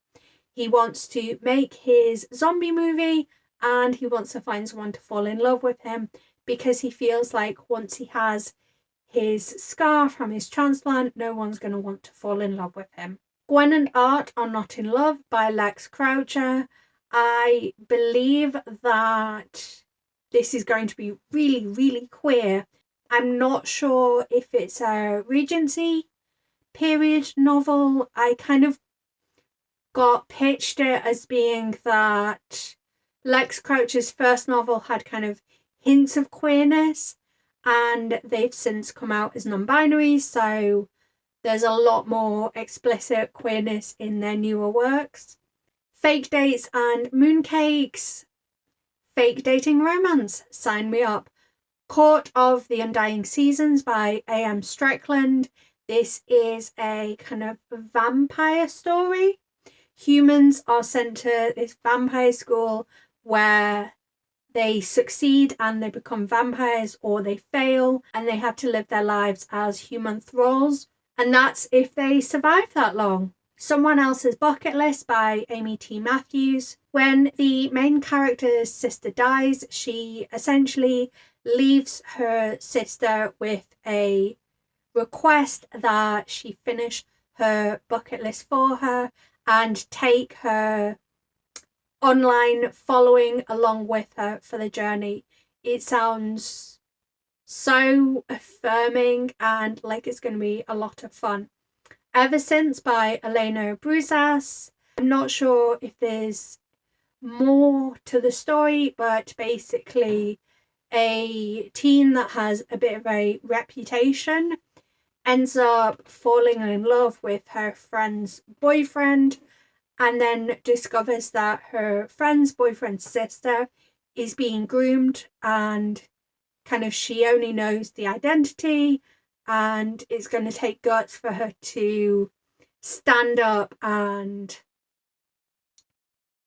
He wants to make his zombie movie, and he wants to find someone to fall in love with him, because he feels like once he has his scar from his transplant, no one's going to want to fall in love with him. Gwen and Art Are Not in Love by Lex Croucher. I believe that this is going to be really, really queer. I'm not sure if it's a Regency period novel. I kind of got pitched it as being that Lex Croucher's first novel had kind of hints of queerness, and they've since come out as non-binary, so there's a lot more explicit queerness in their newer works. Fake Dates and Mooncakes. Fake Dating Romance. Sign me up. Court of the Undying Seasons by A.M. Strickland. This is a kind of vampire story. Humans are sent to this vampire school where they succeed and they become vampires, or they fail and they have to live their lives as human thralls. And that's if they survive that long. Someone Else's Bucket List by Amy T. Matthews. When the main character's sister dies, she essentially leaves her sister with a request that she finish her bucket list for her and take her online following along with her for the journey. It sounds so affirming and like it's going to be a lot of fun. Ever Since by Elena Bruzas. I'm not sure if there's more to the story, but basically a teen that has a bit of a reputation ends up falling in love with her friend's boyfriend, and then discovers that her friend's boyfriend's sister is being groomed, and kind of she only knows the identity, and it's going to take guts for her to stand up and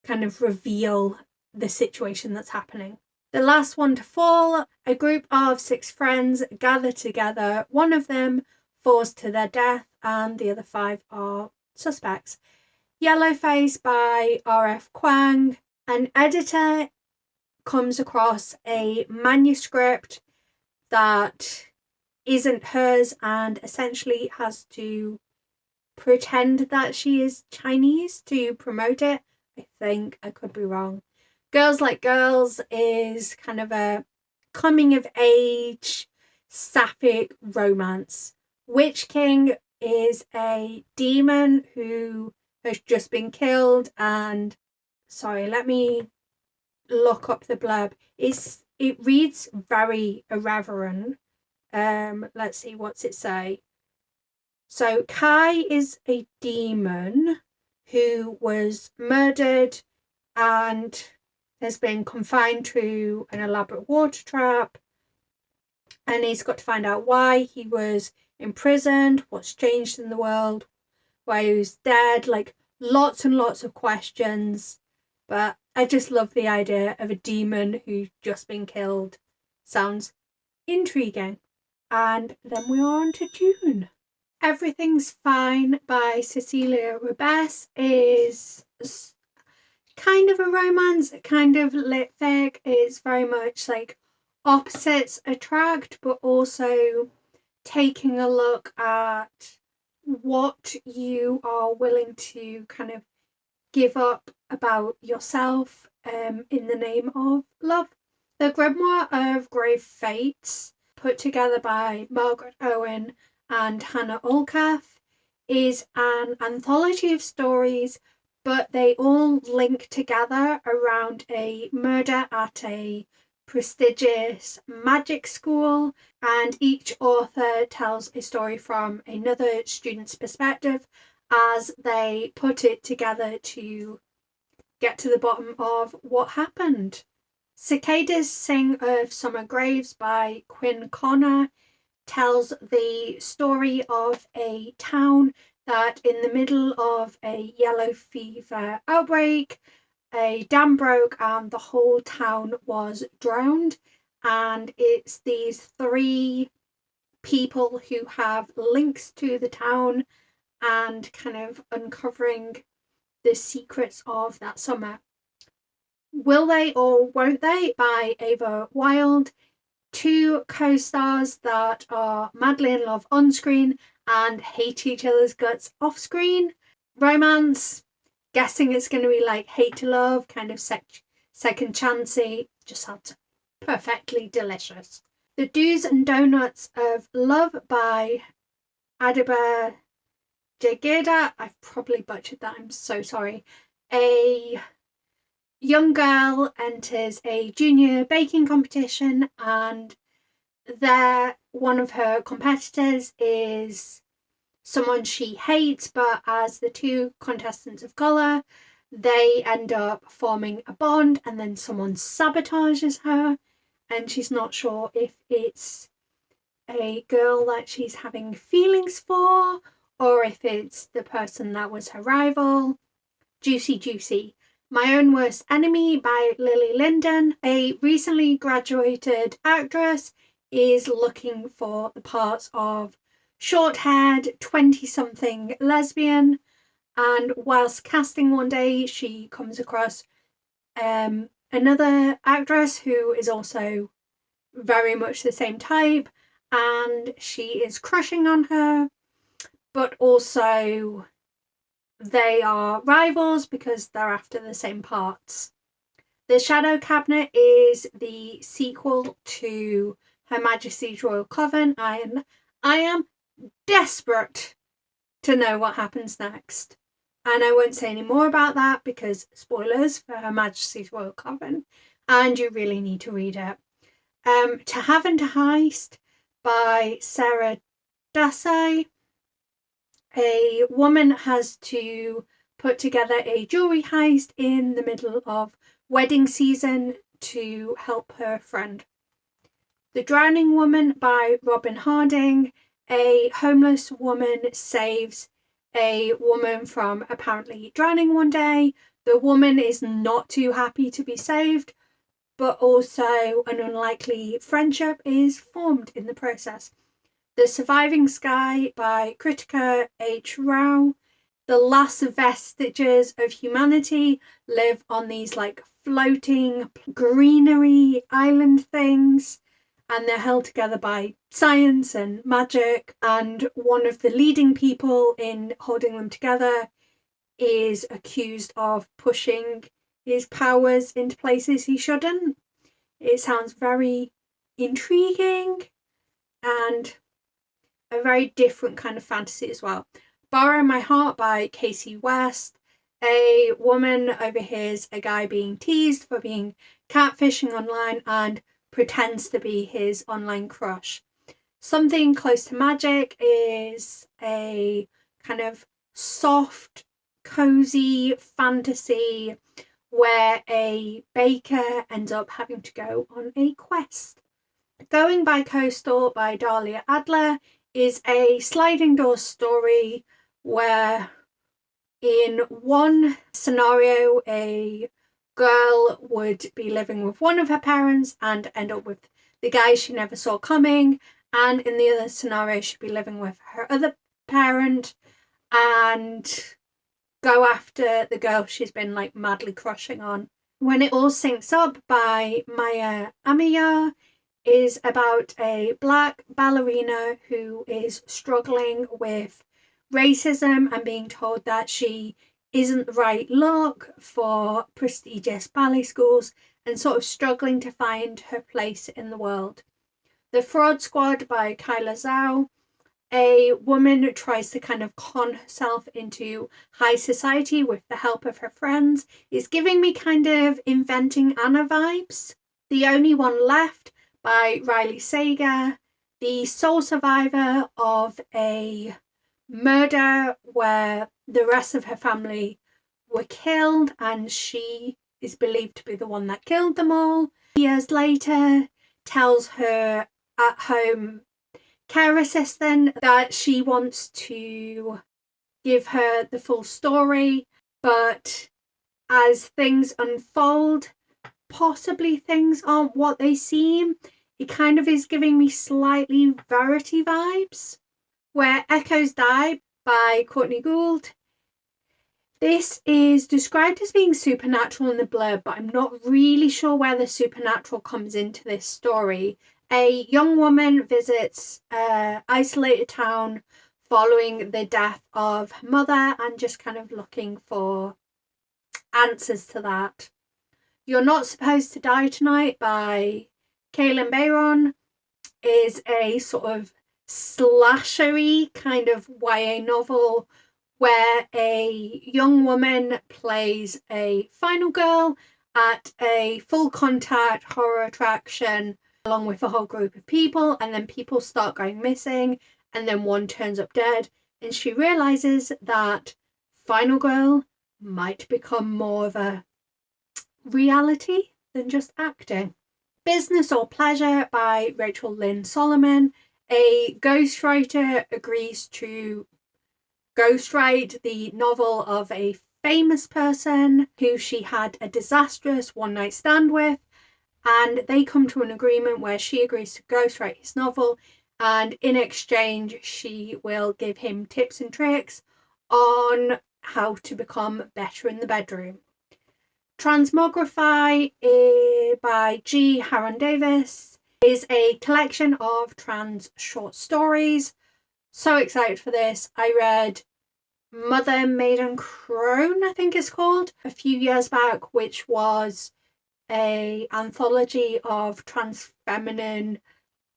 kind of reveal the situation that's happening. The Last One to Fall. A group of 6 friends gather together. One of them falls to their death and the other 5 are suspects. Yellowface by R.F. Kuang. An editor comes across a manuscript that isn't hers and essentially has to pretend that she is Chinese to promote it. I think, I could be wrong. Girls Like Girls is kind of a coming of age sapphic romance. Witch King is a demon who has just been killed, and sorry, let me look up the blurb. It reads very irreverent. Let's see, what's it say? So Kai is a demon who was murdered and has been confined to an elaborate water trap, and he's got to find out why he was imprisoned, what's changed in the world, why he was dead, like lots and lots of questions. But I just love the idea of a demon who's just been killed. Sounds intriguing. And then we are on to June. Everything's Fine by Cecilia Rebess is kind of a romance, kind of lit fic. It's very much like opposites attract, but also taking a look at what you are willing to kind of give up about yourself in the name of love. The Grimoire of Grave Fates, put together by Margaret Owen and Hannah Olcath, is an anthology of stories, but they all link together around a murder at a prestigious magic school, and each author tells a story from another student's perspective as they put it together to get to the bottom of what happened. Cicadas Sing of Summer Graves by Quinn Connor tells the story of a town that in the middle of a yellow fever outbreak, a dam broke and the whole town was drowned. And it's these three people who have links to the town and kind of uncovering the secrets of that summer. Will They or Won't They by Ava Wilde. Two co-stars that are madly in love on screen and hate each other's guts off screen. Romance, guessing it's going to be like hate to love, kind of second chancey, just sounds perfectly delicious. The Do's and Donuts of Love by Adiba Jageda. I've probably butchered that, I'm so sorry. A young girl enters a junior baking competition, and one of her competitors is someone she hates, but as the two contestants of colour, they end up forming a bond, and then someone sabotages her, and she's not sure if it's a girl that she's having feelings for or if it's the person that was her rival. Juicy Juicy. My Own Worst Enemy by Lily Linden. A recently graduated actress is looking for the parts of short-haired 20-something lesbian, and whilst casting one day she comes across another actress who is also very much the same type, and she is crushing on her, but also they are rivals because they're after the same parts. The Shadow Cabinet is the sequel to Her Majesty's Royal Coven, and I am desperate to know what happens next. And I won't say any more about that because spoilers for Her Majesty's Royal Coven, and you really need to read it. To Have and to Heist by Sarah Dasai. A woman has to put together a jewellery heist in the middle of wedding season to help her friend. The Drowning Woman by Robin Harding. A homeless woman saves a woman from apparently drowning one day. The woman is not too happy to be saved, but also an unlikely friendship is formed in the process. The Surviving Sky by Kritika H. Rao. The last vestiges of humanity live on these like floating greenery island things, and they're held together by science and magic. And one of the leading people in holding them together is accused of pushing his powers into places he shouldn't. It sounds very intriguing and a very different kind of fantasy as well. Borrow My Heart by Casey West. A woman overhears a guy being teased for being catfishing online and pretends to be his online crush. Something Close to Magic is a kind of soft, cozy fantasy where a baker ends up having to go on a quest. Going by Coastal by Dahlia Adler is a sliding door story where in one scenario a girl would be living with one of her parents and end up with the guy she never saw coming, and in the other scenario she'd be living with her other parent and go after the girl she's been like madly crushing on. When It All Syncs Up by Maya Amiyar is about a black ballerina who is struggling with racism and being told that she isn't the right look for prestigious ballet schools and sort of struggling to find her place in the world. The Fraud Squad by Kyla Zhao. A woman tries to kind of con herself into high society with the help of her friends. It's giving me kind of Inventing Anna vibes. The Only One Left by Riley Sager. The sole survivor of a murder where the rest of her family were killed and she is believed to be the one that killed them all. Years later, tells her at home care assistant that she wants to give her the full story, but as things unfold, possibly things aren't what they seem. It kind of is giving me slightly Verity vibes. Where Echoes Die by Courtney Gould. This is described as being supernatural in the blurb, but I'm not really sure where the supernatural comes into this story. A young woman visits an isolated town following the death of her mother and just kind of looking for answers to that. You're Not Supposed to Die Tonight by Kaylin Bayron is a sort of slashery kind of YA novel where a young woman plays a final girl at a full contact horror attraction along with a whole group of people, and then people start going missing and then one turns up dead and she realizes that final girl might become more of a reality than just acting. Business or Pleasure by Rachel Lynn Solomon. A ghostwriter agrees to ghostwrite the novel of a famous person who she had a disastrous one-night stand with, and they come to an agreement where she agrees to ghostwrite his novel, and in exchange she will give him tips and tricks on how to become better in the bedroom. Transmogrify by G. Haron Davis is a collection of trans short stories. So excited for this. I read Mother Maiden Crone, I think it's called, a few years back, which was an anthology of trans feminine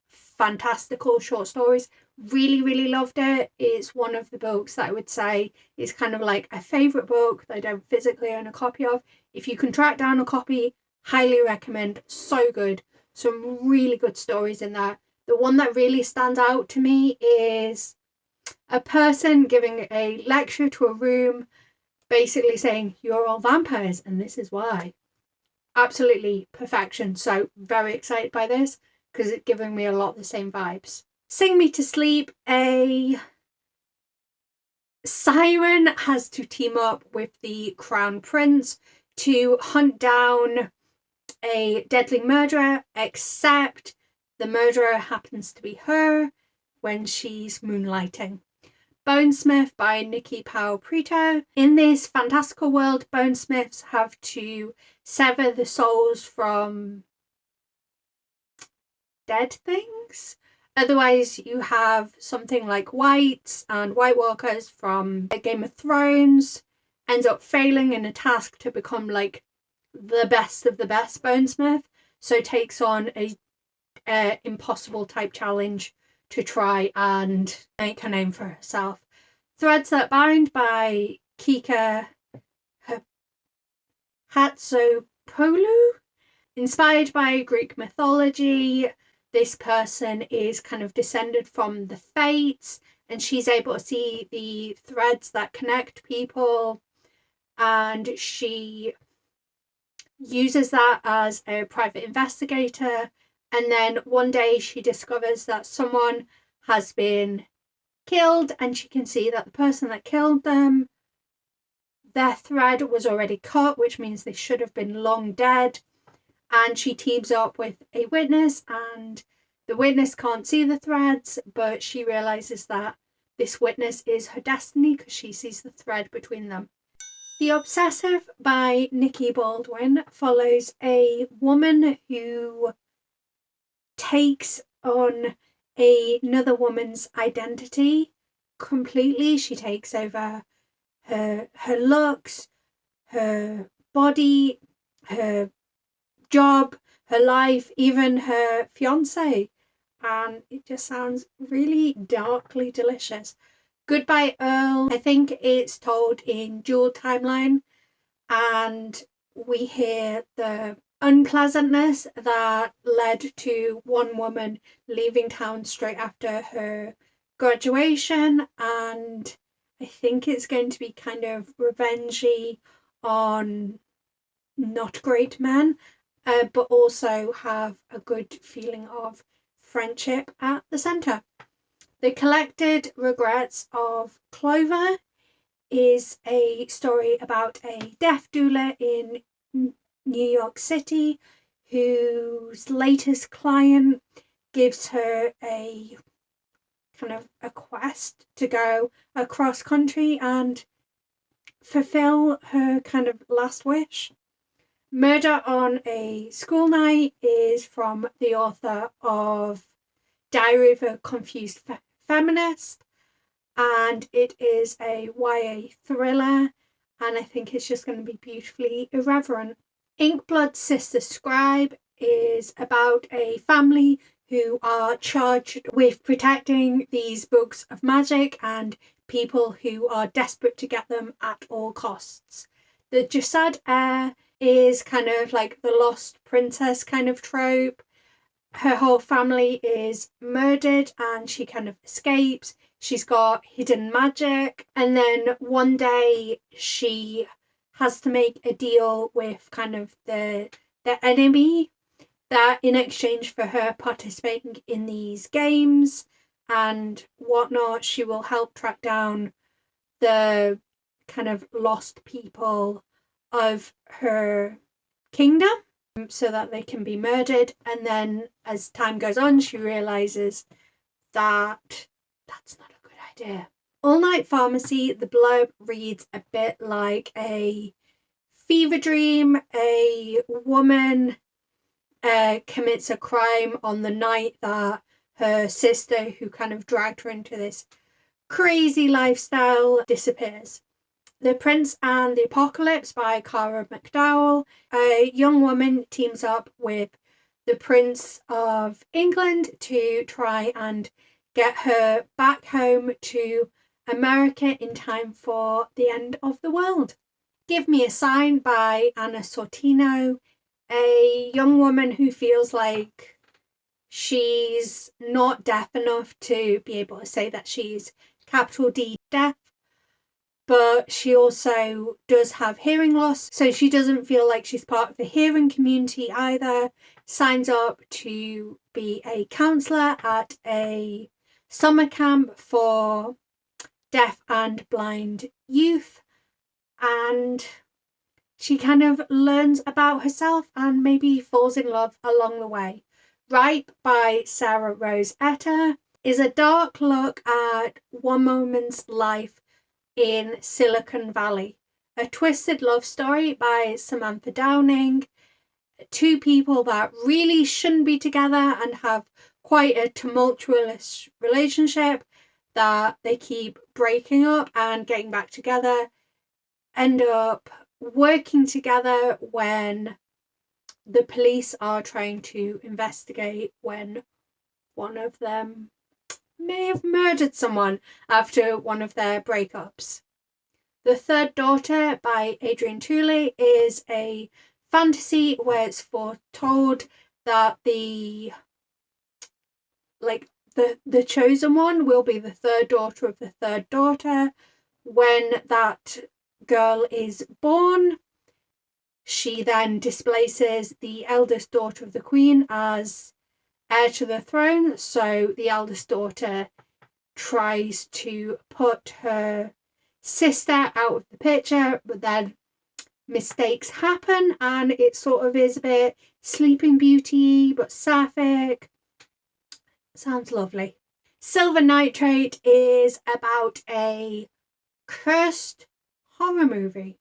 fantastical short stories. Really loved it. It's one of the books that I would say is kind of like a favourite book that I don't physically own a copy of. If you can track down a copy, highly recommend. So good. Some really good stories in there. The one that really stands out to me is a person giving a lecture to a room basically saying you're all vampires and this is why. Absolutely perfection. So very excited by this because it's giving me a lot of the same vibes. Sing Me to Sleep. A siren has to team up with the Crown Prince to hunt down a deadly murderer, except the murderer happens to be her when she's moonlighting. Bonesmith by Nikki Powell-Preto. In this fantastical world, bonesmiths have to sever the souls from dead things. Otherwise, you have something like Whites and White Walkers from Game of Thrones ends up failing in a task to become like the best of the best bonesmith, so takes on a impossible type challenge to try and make a name for herself. Threads That Bind by Kika Hatsopoulou. Inspired by Greek mythology, this person is kind of descended from the Fates, and she's able to see the threads that connect people, and she uses that as a private investigator. And then one day she discovers that someone has been killed, and she can see that the person that killed them, their thread was already cut, which means they should have been long dead. And she teams up with a witness, and the witness can't see the threads, but she realizes that this witness is her destiny because she sees the thread between them. The Obsessive by Nikki Baldwin follows a woman who takes on another woman's identity completely. She takes over her looks, her body, her job, her life, even her fiance, and it just sounds really darkly delicious. Goodbye Earl, I think it's told in dual timeline, and we hear the unpleasantness that led to one woman leaving town straight after her graduation, and I think it's going to be kind of revengey on not great men, but also have a good feeling of friendship at the centre. The Collected Regrets of Clover is a story about a death doula in New York City whose latest client gives her a kind of a quest to go across country and fulfill her kind of last wish. Murder on a School Night is from the author of Diary of a Confused Feminist, and it is a YA thriller, and I think it's just going to be beautifully irreverent. Inkblood Sister Scribe is about a family who are charged with protecting these books of magic and people who are desperate to get them at all costs. The Jasad Heir is kind of like the lost princess kind of trope. Her whole family is murdered and she kind of escapes. She's got hidden magic, and then one day she has to make a deal with kind of the enemy, that in exchange for her participating in these games and whatnot, she will help track down the kind of lost people of her kingdom so that they can be murdered. And then as time goes on, she realizes that that's not a good idea. All Night Pharmacy, the blurb reads a bit like a fever dream. A woman commits a crime on the night that her sister, who kind of dragged her into this crazy lifestyle, disappears. The Prince and the Apocalypse by Cara McDowell. A young woman teams up with the Prince of England to try and get her back home to America in time for the end of the world. Give Me a Sign by Anna Sortino. A young woman who feels like she's not deaf enough to be able to say that she's capital D deaf, but she also does have hearing loss, so she doesn't feel like she's part of the hearing community either. Signs up to be a counsellor at a summer camp for deaf and blind youth, and she kind of learns about herself and maybe falls in love along the way. Ripe by Sarah Rose Etter. is a dark look at one woman's life in Silicon Valley. A twisted love story by Samantha Downing. Two people that really shouldn't be together and have quite a tumultuous relationship that they keep breaking up and getting back together, end up working together when the police are trying to investigate when one of them may have murdered someone after one of their breakups. The Third Daughter by Adrian Tooley is a fantasy where it's foretold that the chosen one will be the third daughter of the third daughter. When that girl is born, she then displaces the eldest daughter of the queen as heir to the throne. So the eldest daughter tries to put her sister out of the picture, but then mistakes happen and it sort of is a bit Sleeping Beauty but sapphic. Sounds lovely. Silver Nitrate is about a cursed horror movie.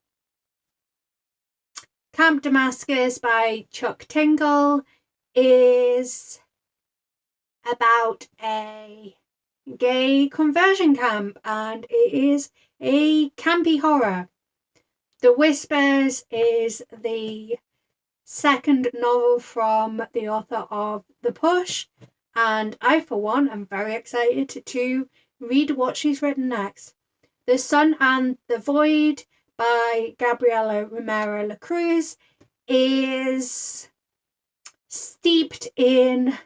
Camp Damascus by Chuck Tingle is about a gay conversion camp and it is a campy horror. The Whispers is the second novel from the author of The Push, and I, for one, am very excited to read what she's written next. The Sun and the Void by Gabriela Romero Lacruz is steeped in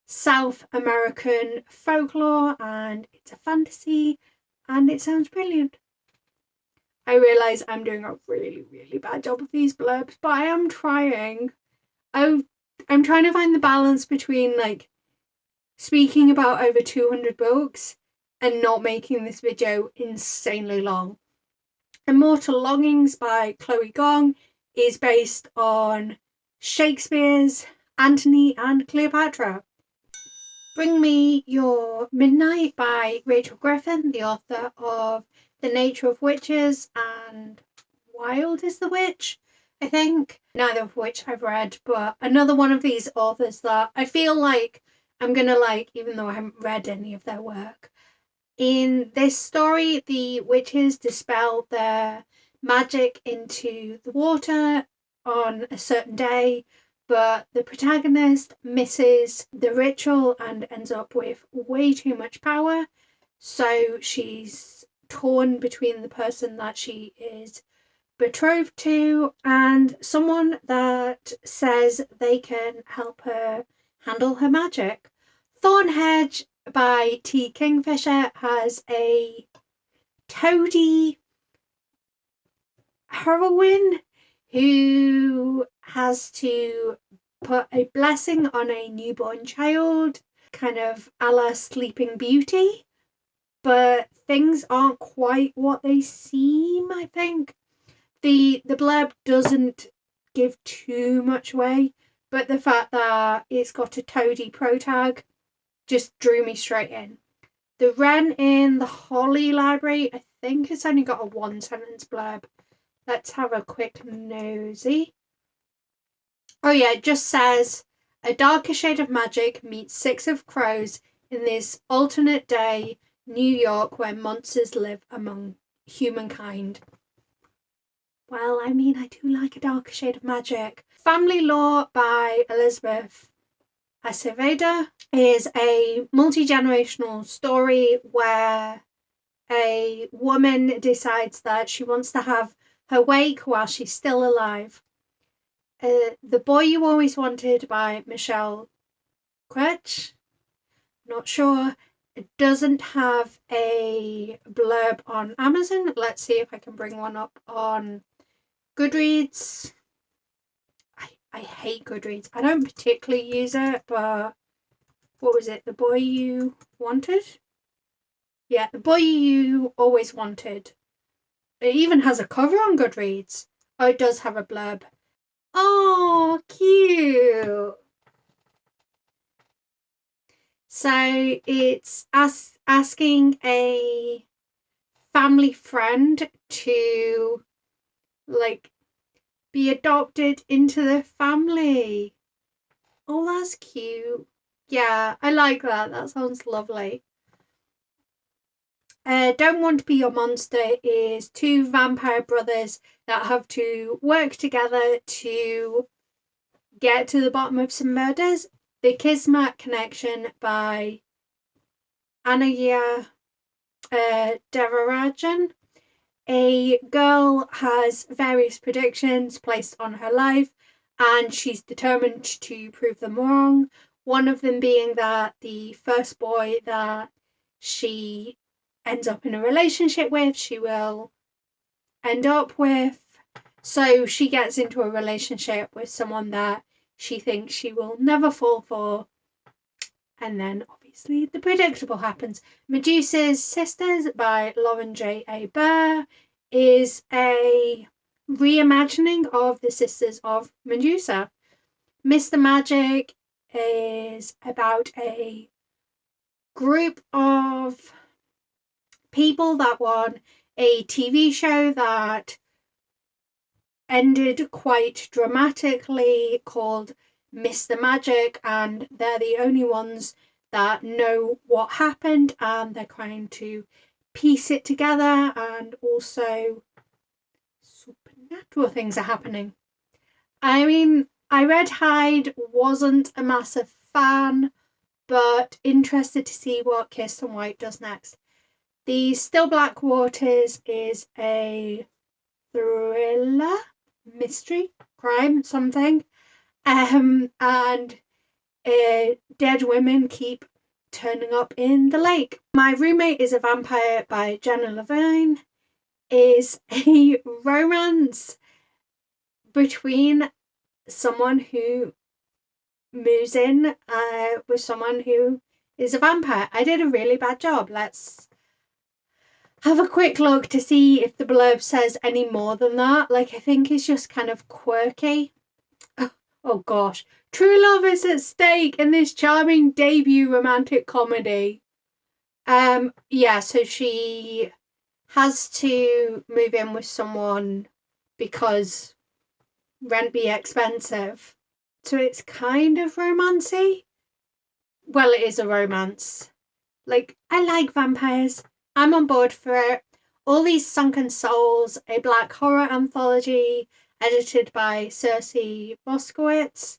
South American folklore and it's a fantasy and it sounds brilliant. I realise I'm doing a really, really bad job of these blurbs, but I am trying. I'm trying to find the balance between speaking about over 200 books and not making this video insanely long. Immortal Longings by Chloe Gong is based on Shakespeare's Antony and Cleopatra. Bring Me Your Midnight by Rachel Griffin, the author of The Nature of Witches and Wild is the Witch, I think. Neither of which I've read, but another one of these authors that I feel like I'm gonna like, even though I haven't read any of their work. In this story, the witches dispel their magic into the water on a certain day, but the protagonist misses the ritual and ends up with way too much power. So she's torn between the person that she is betrothed to and someone that says they can help her handle her magic. Thornhedge by T. Kingfisher has a toady heroine who has to put a blessing on a newborn child, kind of a la Sleeping Beauty, but things aren't quite what they seem, I think. The blurb doesn't give too much away, but the fact that it's got a toady protag just drew me straight in. The Wren in the Holly Library, I think it's only got a one sentence blurb. Let's have a quick nosy. Oh yeah, it just says, a darker shade of magic meets 6 of crows in this alternate day New York where monsters live among humankind. Well, I mean, I do like a darker shade of magic. Family Law by Elizabeth Acevedo is a multi-generational story where a woman decides that she wants to have her wake while she's still alive. The Boy You Always Wanted by Michelle Quetch. Not sure. It doesn't have a blurb on Amazon. Let's see if I can bring one up on Goodreads. I hate Goodreads. I don't particularly use it, but what was it? The Boy You Wanted? Yeah, The Boy You Always Wanted. It even has a cover on Goodreads. Oh, it does have a blurb. Oh, cute. So it's asking a family friend to like be adopted into the family. Oh, that's cute. Yeah, I like that. That sounds lovely. Don't Want to Be Your Monster is two vampire brothers that have to work together to get to the bottom of some murders. The Kismet Connection by Anaya Devarajan. A girl has various predictions placed on her life, and she's determined to prove them wrong. One of them being that the first boy that she ends up in a relationship with, she will end up with. So she gets into a relationship with someone that she thinks she will never fall for. And then obviously the predictable happens. Medusa's Sisters by Lauren J.A. Burr is a reimagining of the Sisters of Medusa. Mr. Magic is about a group of people that won a TV show that ended quite dramatically, called Mr. Magic, and they're the only ones that know what happened, and they're trying to piece it together, and also supernatural things are happening. I mean, I read Hyde, wasn't a massive fan, but interested to see what Kirsten White does next. The Still Black Waters is a thriller, mystery, crime, something. And dead women keep turning up in the lake. My Roommate is a Vampire by Jenna Levine is a romance between someone who moves in with someone who is a vampire. I did a really bad job. Let's have a quick look to see if the blurb says any more than that. Like, I think it's just kind of quirky. Oh gosh. True love is at stake in this charming debut romantic comedy. Yeah, so she has to move in with someone because rent be expensive. So it's kind of romancy. Well, it is a romance. Like, I like vampires. I'm on board for it. All These Sunken Souls, a black horror anthology edited by Circe Moskowitz.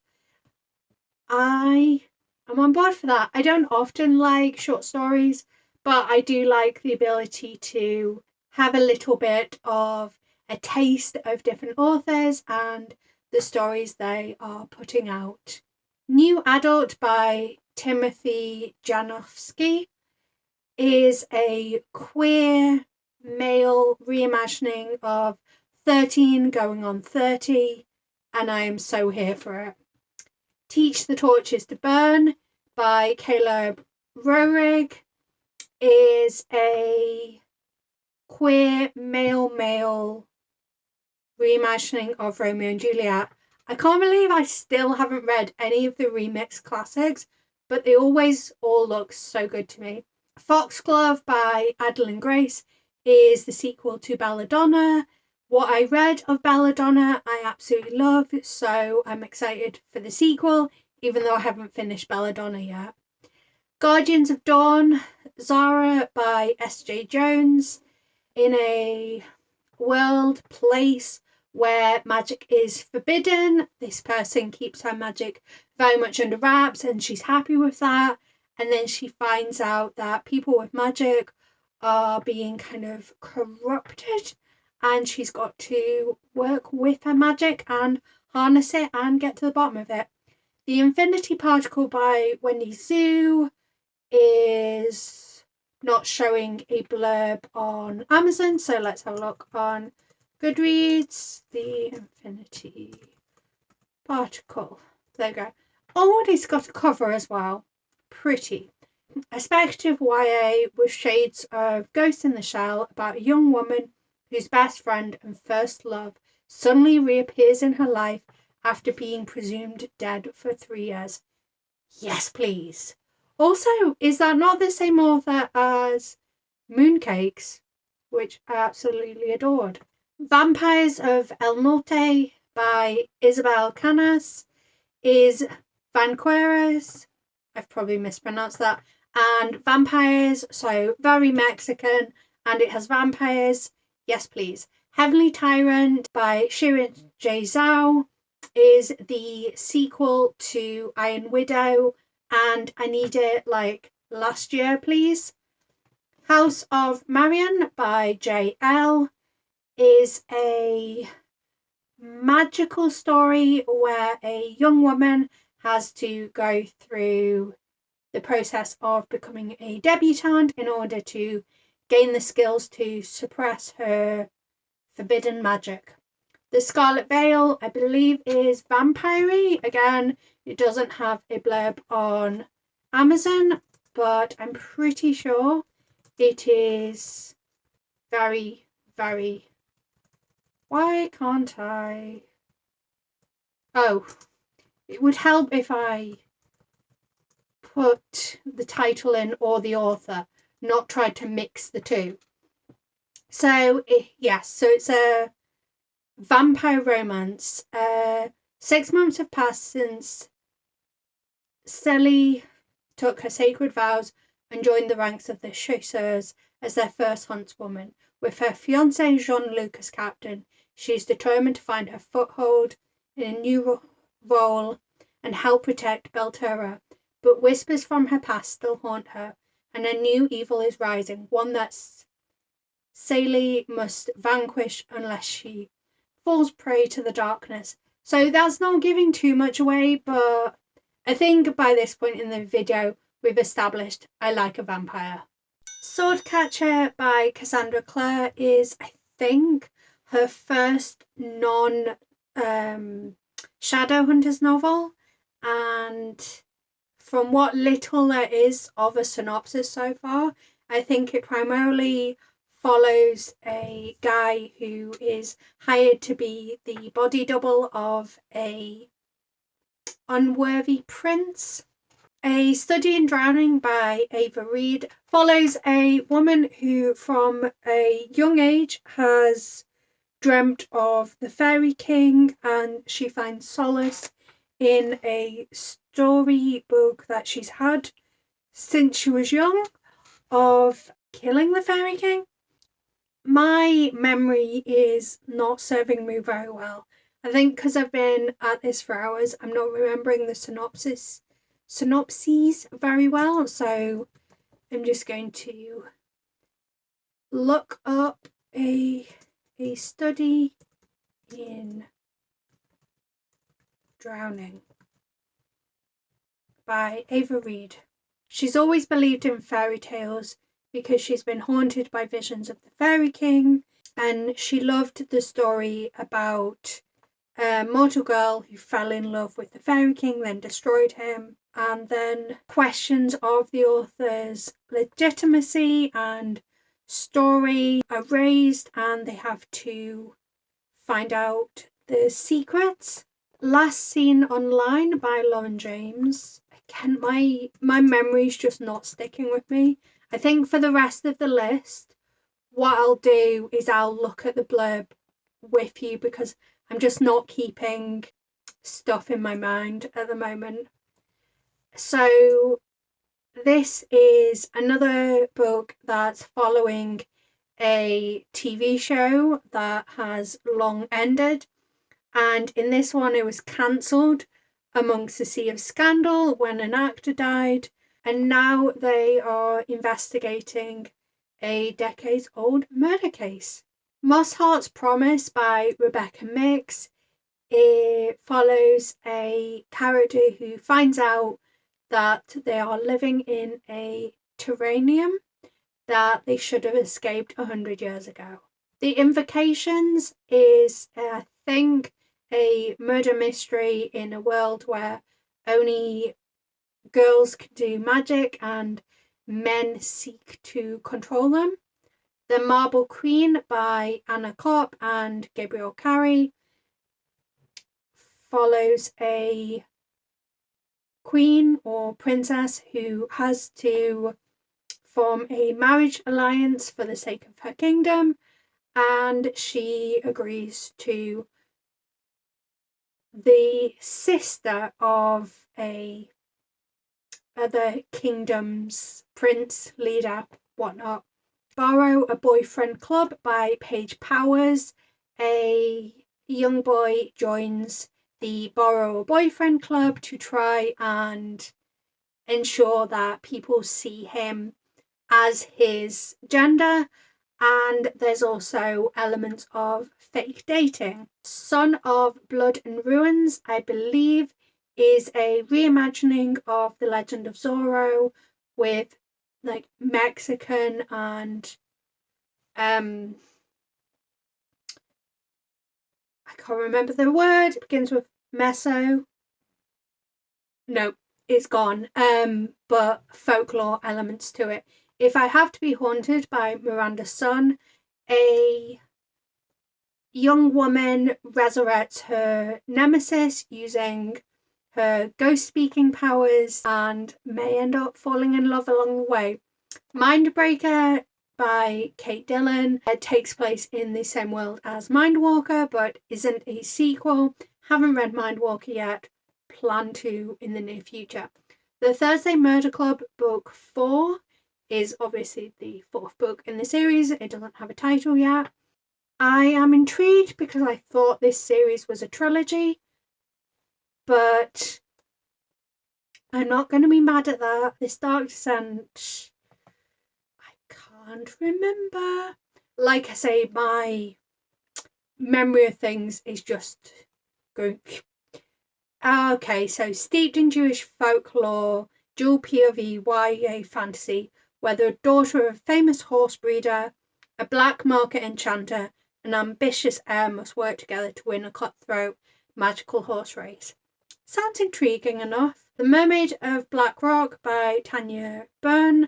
I am on board for that. I don't often like short stories, but I do like the ability to have a little bit of a taste of different authors and the stories they are putting out. New Adult by Timothy Janowski is a queer male reimagining of 13 going on 30, and I am so here for it. Teach the Torches to Burn by Caleb Roerig is a queer male reimagining of Romeo and Juliet. I can't believe I still haven't read any of the remix classics, but they always all look so good to me. Foxglove by Adeline Grace is the sequel to Belladonna. What I read of Belladonna I absolutely love, so I'm excited for the sequel, even though I haven't finished Belladonna yet. Guardians of Dawn, Zara by S.J. Jones. In a place where magic is forbidden, this person keeps her magic very much under wraps and she's happy with that. And then she finds out that people with magic are being kind of corrupted, and she's got to work with her magic and harness it and get to the bottom of it. The Infinity Particle by Wendy Zhu is not showing a blurb on Amazon, so let's have a look on Goodreads. The Infinity Particle. There we go. Oh, and it's got a cover as well. Pretty. A speculative YA with shades of Ghost in the Shell about a young woman whose best friend and first love suddenly reappears in her life after being presumed dead for 3 years. Yes, please. Also, is that not the same author as Mooncakes, which I absolutely adored? Vampires of El Norte by Isabel Canas is Vanqueras. I've probably mispronounced that. And vampires, so very Mexican, and it has vampires. Yes, please. Heavenly Tyrant by Shirin J. Zhao is the sequel to Iron Widow, and I need it like last year, please. House of Marion by J.L. is a magical story where a young woman has to go through the process of becoming a debutante in order to gain the skills to suppress her forbidden magic. The Scarlet Veil, I believe, is vampire-y. Again, it doesn't have a blurb on Amazon, but I'm pretty sure it is very, very... Why can't I? Oh, it would help if I put the title in or the author, not try to mix the two. So, yes, so it's a vampire romance. 6 months have passed since Sally took her sacred vows and joined the ranks of the chasseurs as their first huntswoman. With her fiancé Jean-Luc as captain, she is determined to find her foothold in a new role and help protect Belterra. But whispers from her past still haunt her, and a new evil is rising, one that Sally must vanquish unless she falls prey to the darkness. So that's not giving too much away, but I think by this point in the video, we've established I like a vampire. Swordcatcher by Cassandra Clare is, I think, her first non-Shadowhunters novel. And from what little there is of a synopsis so far, I think it primarily follows a guy who is hired to be the body double of a unworthy prince. A Study in Drowning by Ava Reid follows a woman who from a young age has dreamt of the Fairy King, and she finds solace in a storybook that she's had since she was young of killing the Fairy King. My memory is not serving me very well. I think because I've been at this for hours, I'm not remembering the synopses very well, so I'm just going to look up a study in drowning by Ava Reid. She's always believed in fairy tales because she's been haunted by visions of the Fairy King, and she loved the story about a mortal girl who fell in love with the Fairy King, then destroyed him, and then questions of the author's legitimacy and story are raised, and they have to find out the secrets. Last Seen Online by Lauren James. Again, my memory's just not sticking with me. I think for the rest of the list, what I'll do is I'll look at the blurb with you because I'm just not keeping stuff in my mind at the moment. So this is another book that's following a TV show that has long ended, and in this one it was cancelled amongst a sea of scandal when an actor died, and now they are investigating a decades-old murder case. Moss Heart's Promise by Rebecca Mix. It follows a character who finds out that they are living in a terrarium that they should have escaped 100 years ago. The Invocations is, I think, a murder mystery in a world where only girls can do magic and men seek to control them. The Marble Queen by Anna Kopp and Gabriel Carey follows a queen or princess who has to form a marriage alliance for the sake of her kingdom, and she agrees to the sister of a other kingdom's prince, leader, whatnot. Borrow a Boyfriend Club by Paige Powers. A young boy joins the Borrow a Boyfriend Club to try and ensure that people see him as his gender, and there's also elements of fake dating. Son of Blood and Ruins, I believe, is a reimagining of The Legend of Zorro with like Mexican and I can't remember the word. It begins with meso. No, it's gone. But folklore elements to it. If I Have to Be Haunted by Miranda Sun, a young woman resurrects her nemesis using her ghost speaking powers and may end up falling in love along the way. Mindbreaker by Kate Dillon. It takes place in the same world as Mindwalker but isn't a sequel. Haven't read Mindwalker yet. Plan to in the near future. The Thursday Murder Club book 4 is obviously the 4th book in the series. It doesn't have a title yet. I am intrigued because I thought this series was a trilogy, but I'm not going to be mad at that. This Dark Descent, I can't remember. Like I say, my memory of things is just going. Okay, so steeped in Jewish folklore, dual POV YA fantasy, where the daughter of a famous horse breeder, a black market enchanter, an ambitious heir must work together to win a cutthroat magical horse race. Sounds intriguing enough. The Mermaid of Black Rock by Tanya Byrne.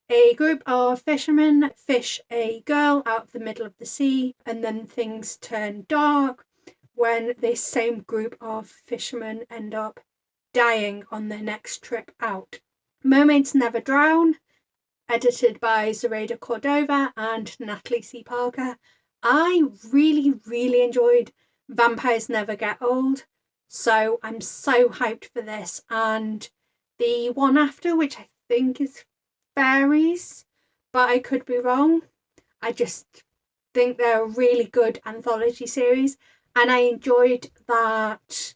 A group of fishermen fish a girl out of the middle of the sea, and then things turn dark when this same group of fishermen end up dying on their next trip out. Mermaids Never Drown, edited by Zoraida Cordova and Natalie C. Parker. I really enjoyed Vampires Never Get Old, so I'm so hyped for this. And the one after, which I think is Fairies, but I could be wrong. I just think they're a really good anthology series, and I enjoyed that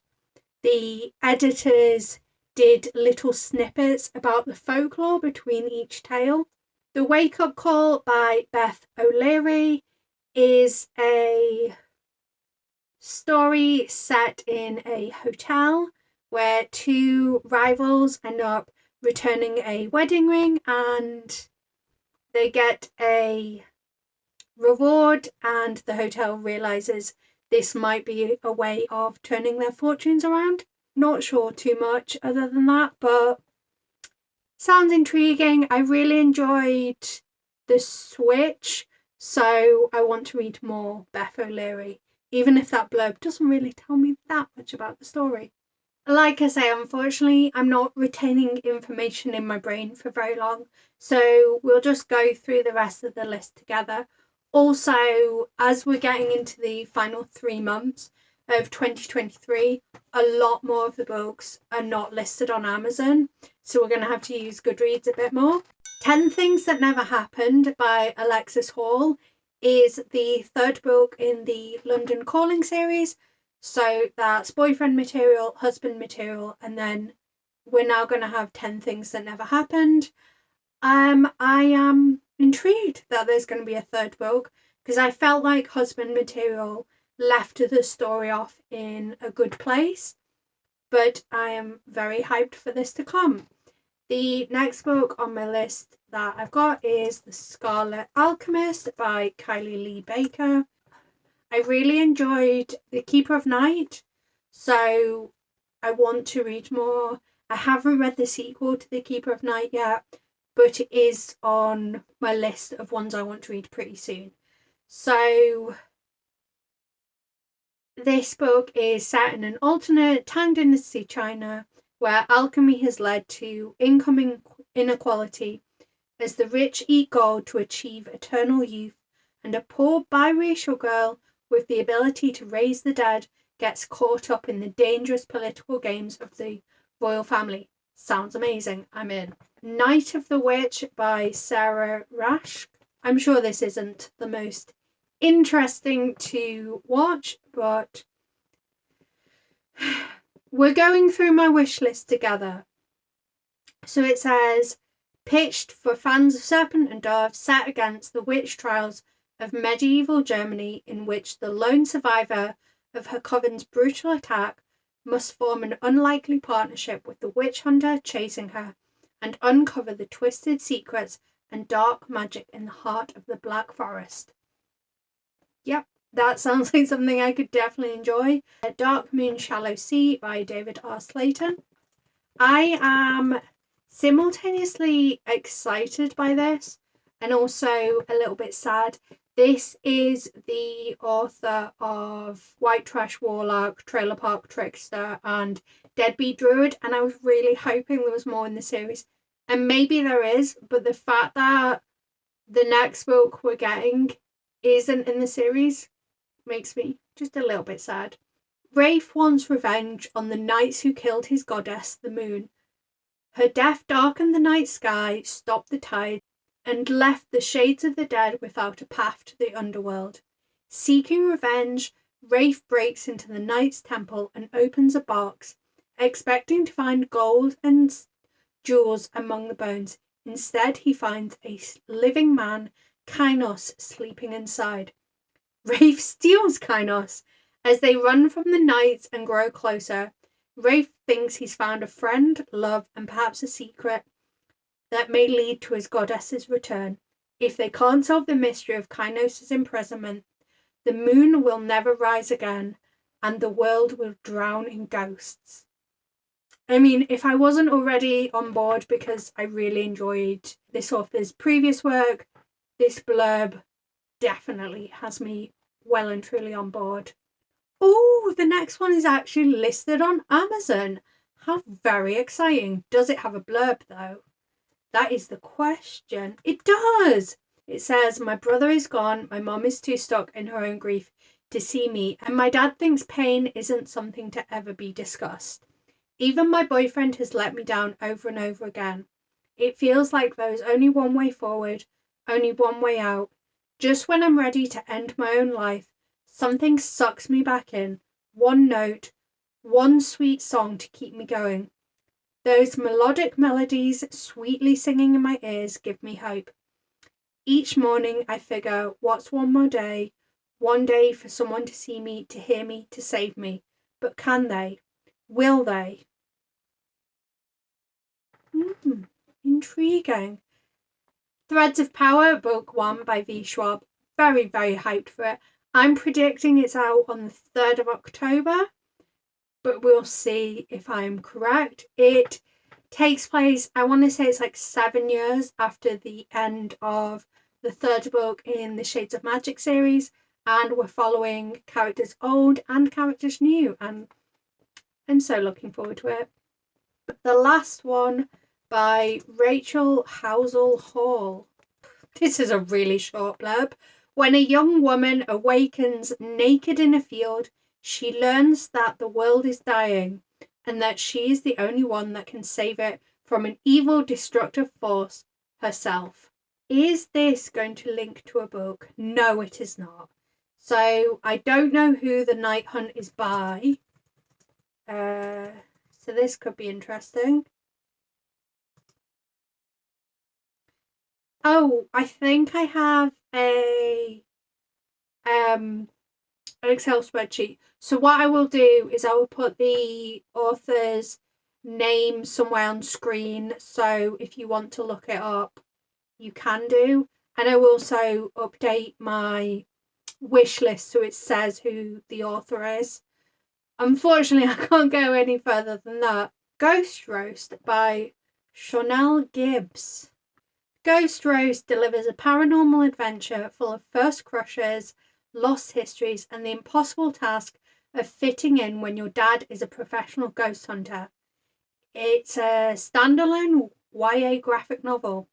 the editors did little snippets about the folklore between each tale. The Wake Up Call by Beth O'Leary is a story set in a hotel where two rivals end up returning a wedding ring, and they get a reward, and the hotel realizes this might be a way of turning their fortunes around. Not sure too much other than that, but sounds intriguing. I really enjoyed the switch, so I want to read more Beth O'Leary, even if that blurb doesn't really tell me that much about the story. Like I say, unfortunately, I'm not retaining information in my brain for very long, so we'll just go through the rest of the list together. Also, as we're getting into the final 3 months of 2023, a lot more of the books are not listed on Amazon, so we're going to have to use Goodreads a bit more. 10 Things That Never Happened by Alexis Hall is the 3rd book in the London Calling series. So that's boyfriend material, husband material, and then we're now going to have 10 Things That Never Happened. I am intrigued that there's going to be a 3rd book, because I felt like husband material left the story off in a good place, but I am very hyped for this to come. The next book on my list that I've got is The Scarlet Alchemist by Kylie Lee Baker. I really enjoyed The Keeper of Night, so I want to read more. I haven't read the sequel to The Keeper of Night yet, but it is on my list of ones I want to read pretty soon. So this book is set in an alternate Tang Dynasty China where alchemy has led to income inequality as the rich eat gold to achieve eternal youth, and a poor biracial girl with the ability to raise the dead gets caught up in the dangerous political games of the royal family. Sounds amazing. I'm in. Night of the Witch by Sarah Rash. I'm sure this isn't the most interesting to watch, but we're going through my wish list together. So it says, pitched for fans of Serpent and Dove, set against the witch trials of medieval Germany, in which the lone survivor of her coven's brutal attack must form an unlikely partnership with the witch hunter chasing her and uncover the twisted secrets and dark magic in the heart of the Black Forest. Yep, that sounds like something I could definitely enjoy. Dark Moon Shallow Sea by David R. Slayton. I am simultaneously excited by this and also a little bit sad. This is the author of White Trash Warlock, Trailer Park Trickster, and Deadbeat Druid, and I was really hoping there was more in the series. And maybe there is, but the fact that the next book we're getting isn't in the series makes me just a little bit sad. Rafe wants revenge on the knights who killed his goddess, the moon. Her death darkened the night sky, stopped the tide, and left the shades of the dead without a path to the underworld. Seeking revenge, Rafe breaks into the knight's temple and opens a box, expecting to find gold and jewels among the bones. Instead, he finds a living man, Kainos, sleeping inside. Rafe steals Kainos. As they run from the knights and grow closer, Rafe thinks he's found a friend, love, and perhaps a secret that may lead to his goddess's return. If they can't solve the mystery of Kainos' imprisonment, the moon will never rise again, and the world will drown in ghosts. I mean, if I wasn't already on board because I really enjoyed this author's previous work, this blurb definitely has me well and truly on board. Oh, the next one is actually listed on Amazon. How very exciting. Does it have a blurb though? That is the question. It does. It says, my brother is gone, my mum is too stuck in her own grief to see me, and my dad thinks pain isn't something to ever be discussed. Even my boyfriend has let me down over and over again. It feels like there is only one way forward, only one way out. Just when I'm ready to end my own life, something sucks me back in. One note, one sweet song to keep me going. Those melodic melodies sweetly singing in my ears give me hope. Each morning I figure, what's one more day? One day for someone to see me, to hear me, to save me. But can they? Will they? Intriguing. Threads of Power, Book 1 by V. Schwab. Very, very hyped for it. I'm predicting it's out on the 3rd of October, but we'll see if I'm correct. It takes place, I want to say it's like 7 years after the end of the third book in the Shades of Magic series, and we're following characters old and characters new, and I'm so looking forward to it. The last one by Rachel Housel Hall. This is a really short blurb. When a young woman awakens naked in a field, she learns that the world is dying and that she is the only one that can save it from an evil, destructive force, herself. Is this going to link to a book? No, it is not. So I don't know who the Night Hunt is by. So this could be interesting. Oh, I think I have an Excel spreadsheet. So what I will do is I will put the author's name somewhere on screen. So if you want to look it up, you can do. And I will also update my wish list so it says who the author is. Unfortunately, I can't go any further than that. Ghost Roast by Chanel Gibbs. Ghost Roast delivers a paranormal adventure full of first crushes, lost histories, and the impossible task of fitting in when your dad is a professional ghost hunter. It's a standalone YA graphic novel.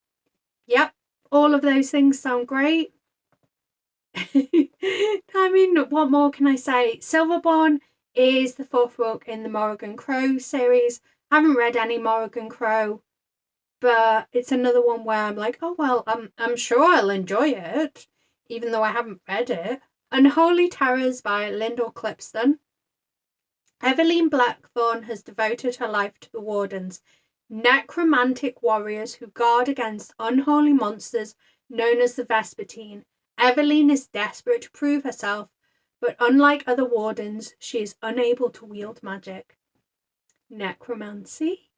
Yep, all of those things sound great. I mean, what more can I say? Silverborn is the 4th book in the Morrigan Crow series. I haven't read any Morrigan Crow, but it's another one where I'm like, oh well, I'm sure I'll enjoy it, even though I haven't read it. Unholy Terrors by Lyndall Clipston. Evelyn Blackthorne has devoted her life to the Wardens, necromantic warriors who guard against unholy monsters known as the Vespertine. Evelyn is desperate to prove herself, but unlike other Wardens, she is unable to wield magic. Necromancy?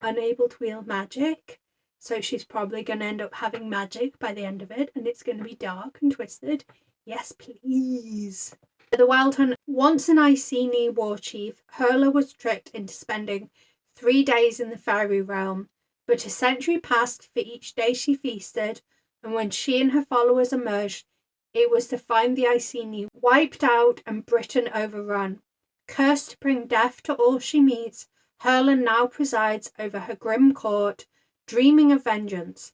Unable to wield magic? So she's probably going to end up having magic by the end of it, and it's going to be dark and twisted. Yes, please. The Wild Hunt. Once an Iceni war chief, Hurler was tricked into spending 3 days in the fairy realm, but a century passed for each day she feasted, and when she and her followers emerged, it was to find the Iceni wiped out and Britain overrun. Cursed to bring death to all she meets, Hurler now presides over her grim court, dreaming of vengeance.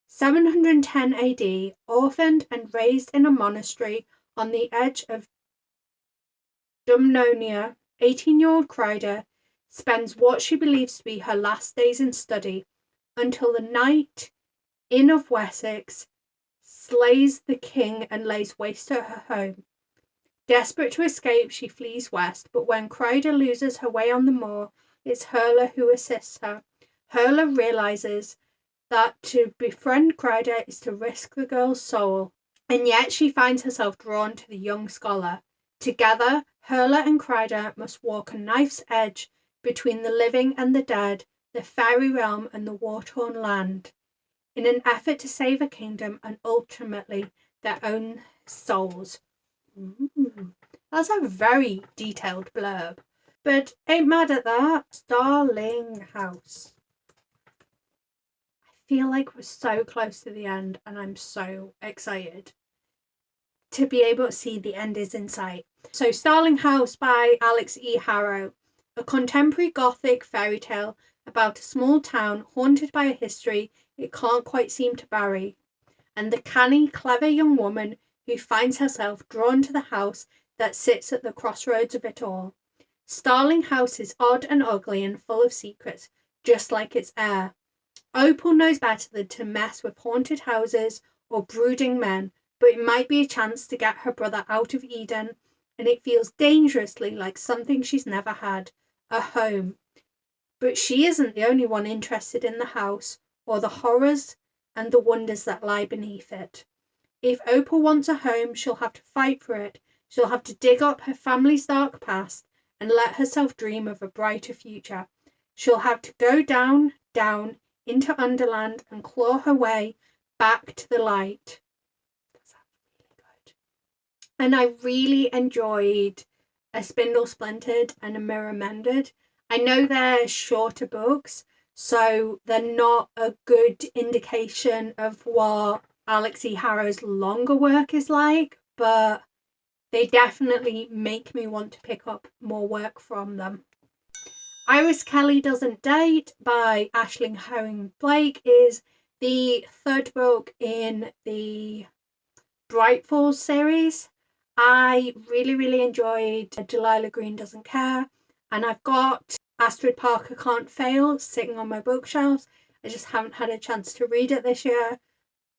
710 AD, orphaned and raised in a monastery on the edge of Dumnonia, 18-year-old Crider spends what she believes to be her last days in study until the Knight Inn of Wessex slays the king and lays waste to her home. Desperate to escape, she flees west, but when Crider loses her way on the moor, it's Hurler who assists her. Hurler realizes that to befriend Crider is to risk the girl's soul, and yet she finds herself drawn to the young scholar. Together, Hurler and Crider must walk a knife's edge between the living and the dead, the fairy realm and the war-torn land, in an effort to save a kingdom and ultimately their own souls. That's a very detailed blurb, but ain't mad at that. Starling House. I feel like we're so close to the end, and I'm so excited to be able to see the end is in sight. So Starling House by Alex E. Harrow, a contemporary gothic fairy tale about a small town haunted by a history it can't quite seem to bury, and the canny, clever young woman who finds herself drawn to the house that sits at the crossroads of it all. Starling House is odd and ugly and full of secrets, just like its heir. Opal knows better than to mess with haunted houses or brooding men, but it might be a chance to get her brother out of Eden, and it feels dangerously like something she's never had, a home. But she isn't the only one interested in the house, or the horrors and the wonders that lie beneath it. If Opal wants a home, she'll have to fight for it. She'll have to dig up her family's dark past and let herself dream of a brighter future. She'll have to go down, down into Underland and claw her way back to the light. That sounds really good. And I really enjoyed A Spindle Splintered and A Mirror Mended. I know they're shorter books, so they're not a good indication of what Alex E. Harrow's longer work is like, but they definitely make me want to pick up more work from them. Iris Kelly Doesn't Date by Aisling Herring Blake is the 3rd book in the Bright Falls series. I really enjoyed Delilah Green Doesn't Care, and I've got Astrid Parker Can't Fail sitting on my bookshelves. I just haven't had a chance to read it this year,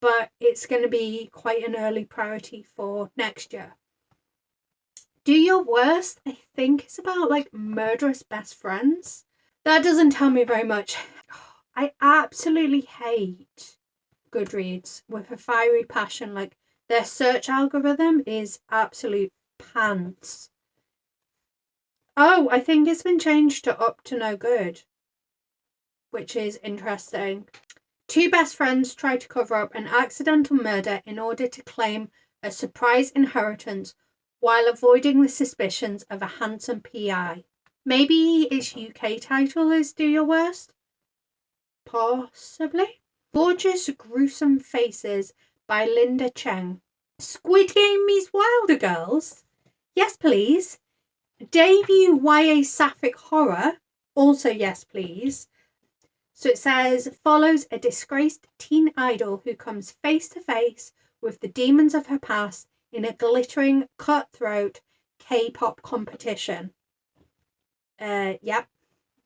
but it's going to be quite an early priority for next year. Do Your Worst, I think it's about like murderous best friends. That doesn't tell me very much. I absolutely hate Goodreads with a fiery passion. Like, their search algorithm is absolute pants. Oh, I think it's been changed to up to no good, which is interesting. 2 best friends try to cover up an accidental murder in order to claim a surprise inheritance while avoiding the suspicions of a handsome PI. Maybe its UK title is Do Your Worst? Possibly. Gorgeous Gruesome Faces by Linda Cheng. Squid Game meets Wilder Girls? Yes, please. Debut YA sapphic horror Also, yes, please. So it says, follows a disgraced teen idol who comes face to face with the demons of her past in a glittering, cutthroat K-pop competition. Yep.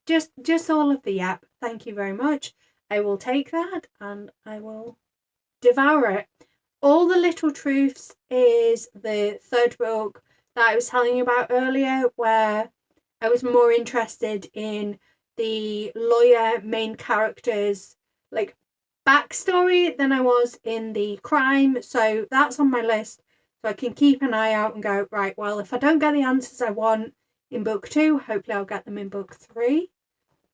Just all of the yep. Thank you very much. I will take that and I will devour it. All the Little Truths is the third book that I was telling you about earlier, where I was more interested in the lawyer main character's like backstory than I was in the crime. So that's on my list. So I can keep an eye out and go, right, well, if I don't get the answers I want in book 2, hopefully I'll get them in book 3.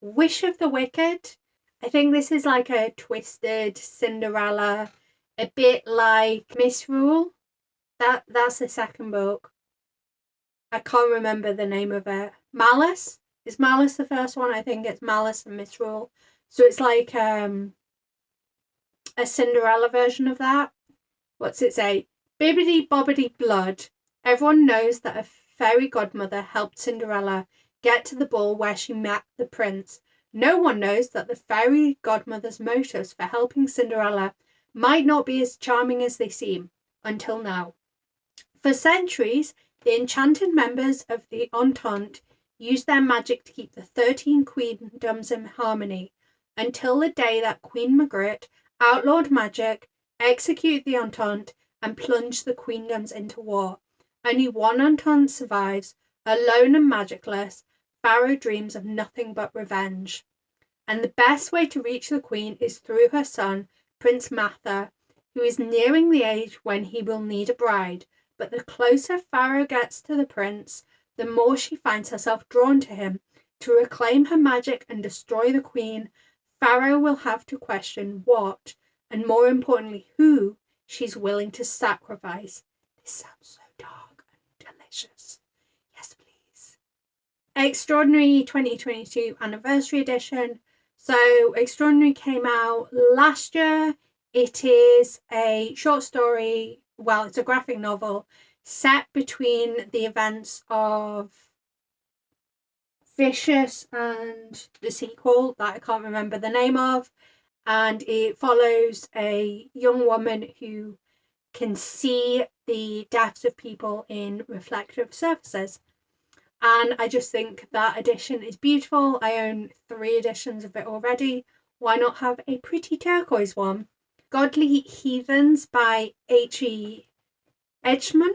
Wish of the Wicked. I think this is like a twisted Cinderella, a bit like Misrule. That's the second book. I can't remember the name of it. Malice? Is Malice the first one? I think it's Malice and Misrule. So it's like a Cinderella version of that. What's it say? Bibbidi bobbidi blood. Everyone knows that a fairy godmother helped Cinderella get to the ball where she met the prince. No one knows that the fairy godmother's motives for helping Cinderella might not be as charming as they seem, until now. For centuries, the enchanted members of the Entente used their magic to keep the 13 queendoms in harmony, until the day that Queen Margaret outlawed magic, executed the Entente, and plunged the queendoms into war. Only one Entente survives. Alone and magicless, Pharaoh dreams of nothing but revenge. And the best way to reach the queen is through her son, Prince Matha, who is nearing the age when he will need a bride. But the closer Pharaoh gets to the prince, the more she finds herself drawn to him. To reclaim her magic and destroy the queen, Pharaoh will have to question what, and more importantly, who she's willing to sacrifice. This sounds so dark and delicious. Yes, please. Extraordinary 2022 Anniversary Edition. So Extraordinary came out last year. It is a short story, well, it's a graphic novel set between the events of Vicious and the sequel that I can't remember the name of. And it follows a young woman who can see the deaths of people in reflective surfaces. And I just think that edition is beautiful. I own 3 editions of it already. Why not have a pretty turquoise one? Godly Heathens by H.E. Edgman.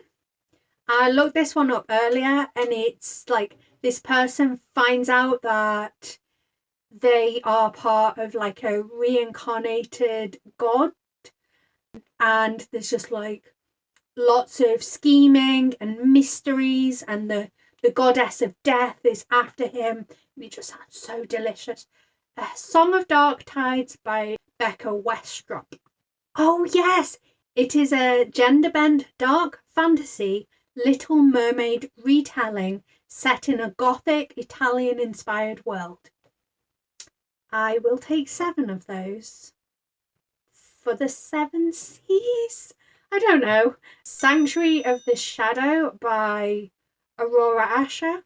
I looked this one up earlier, and it's like this person finds out that they are part of like a reincarnated god, and there's just like lots of scheming and mysteries, and the goddess of death is after him. It just sounds so delicious. Song of Dark Tides by Becca Westrop. Oh yes, it is a gender-bent dark fantasy Little Mermaid retelling set in a gothic Italian-inspired world. I will take 7 of those. For the 7 seas? I don't know. Sanctuary of the Shadow by Aurora Asher.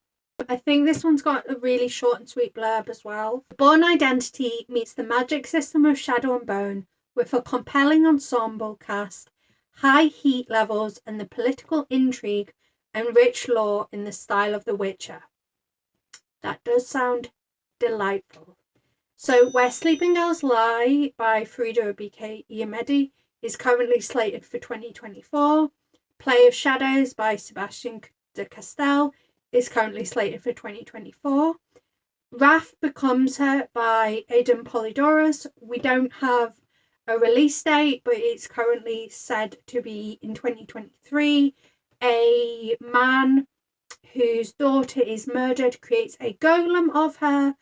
I think this one's got a really short and sweet blurb as well. Born Identity meets the magic system of Shadow and Bone with a compelling ensemble cast, high heat levels, and the political intrigue and rich lore in the style of The Witcher. That does sound delightful. So Where Sleeping Girls Lie by Frida B.K. Iamedi is currently slated for 2024. Play of Shadows by Sebastian de Castell is currently slated for 2024. Wrath Becomes Her by Aidan Polydoros. We don't have a release date, but it's currently said to be in 2023. A man whose daughter is murdered creates a golem of her,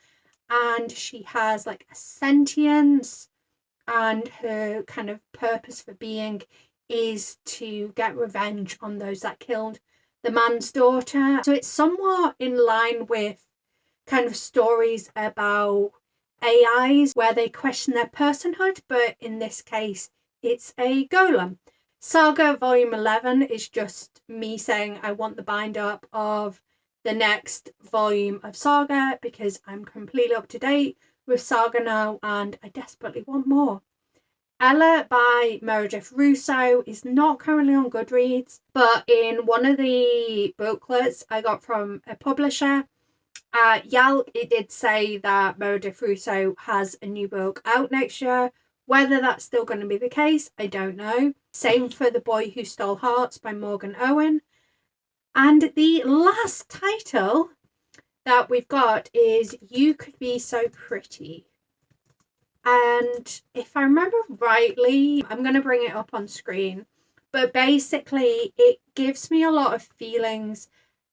and she has like a sentience, and her kind of purpose for being is to get revenge on those that killed the man's daughter. So it's somewhat in line with kind of stories about AIs where they question their personhood, but in this case it's a golem. Saga Volume 11 is just me saying I want the bind up of the next volume of Saga because I'm completely up to date with Saga now and I desperately want more. Ella by Meredith Russo is not currently on Goodreads, but in one of the booklets I got from a publisher at Yelp, it did say that Meredith Russo has a new book out next year. Whether that's still going to be the case, I don't know. Same for The Boy Who Stole Hearts by Morgan Owen. And the last title that we've got is You Could Be So Pretty. And if I remember rightly, I'm going to bring it up on screen, but basically it gives me a lot of feelings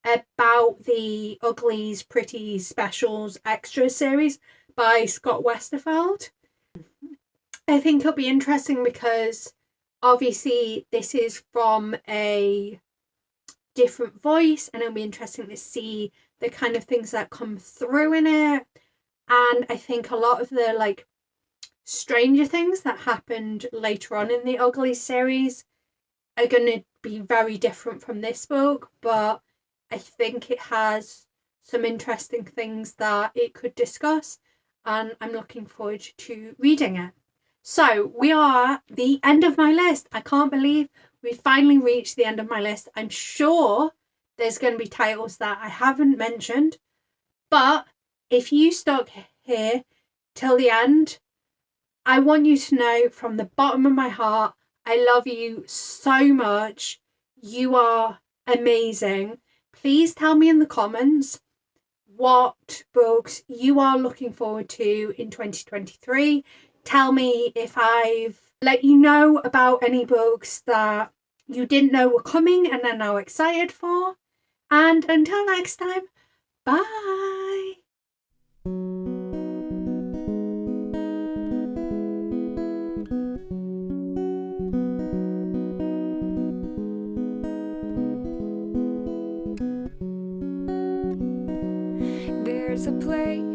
about the Uglies Pretty Specials Extra series by Scott Westerfeld. I think it'll be interesting because obviously this is from a different voice and it'll be interesting to see the kind of things that come through in it. And I think a lot of the like stranger things that happened later on in the Ugly series are going to be very different from this book, but I think it has some interesting things that it could discuss and I'm looking forward to reading it. So we are the end of my list. I can't believe we finally reached the end of my list. I'm sure there's going to be titles that I haven't mentioned, but if you stuck here till the end, I want you to know from the bottom of my heart, I love you so much. You are amazing. Please tell me in the comments what books you are looking forward to in 2023. Tell me if I've let you know about any books that you didn't know were coming and are now excited for. And until next time, bye. There's a place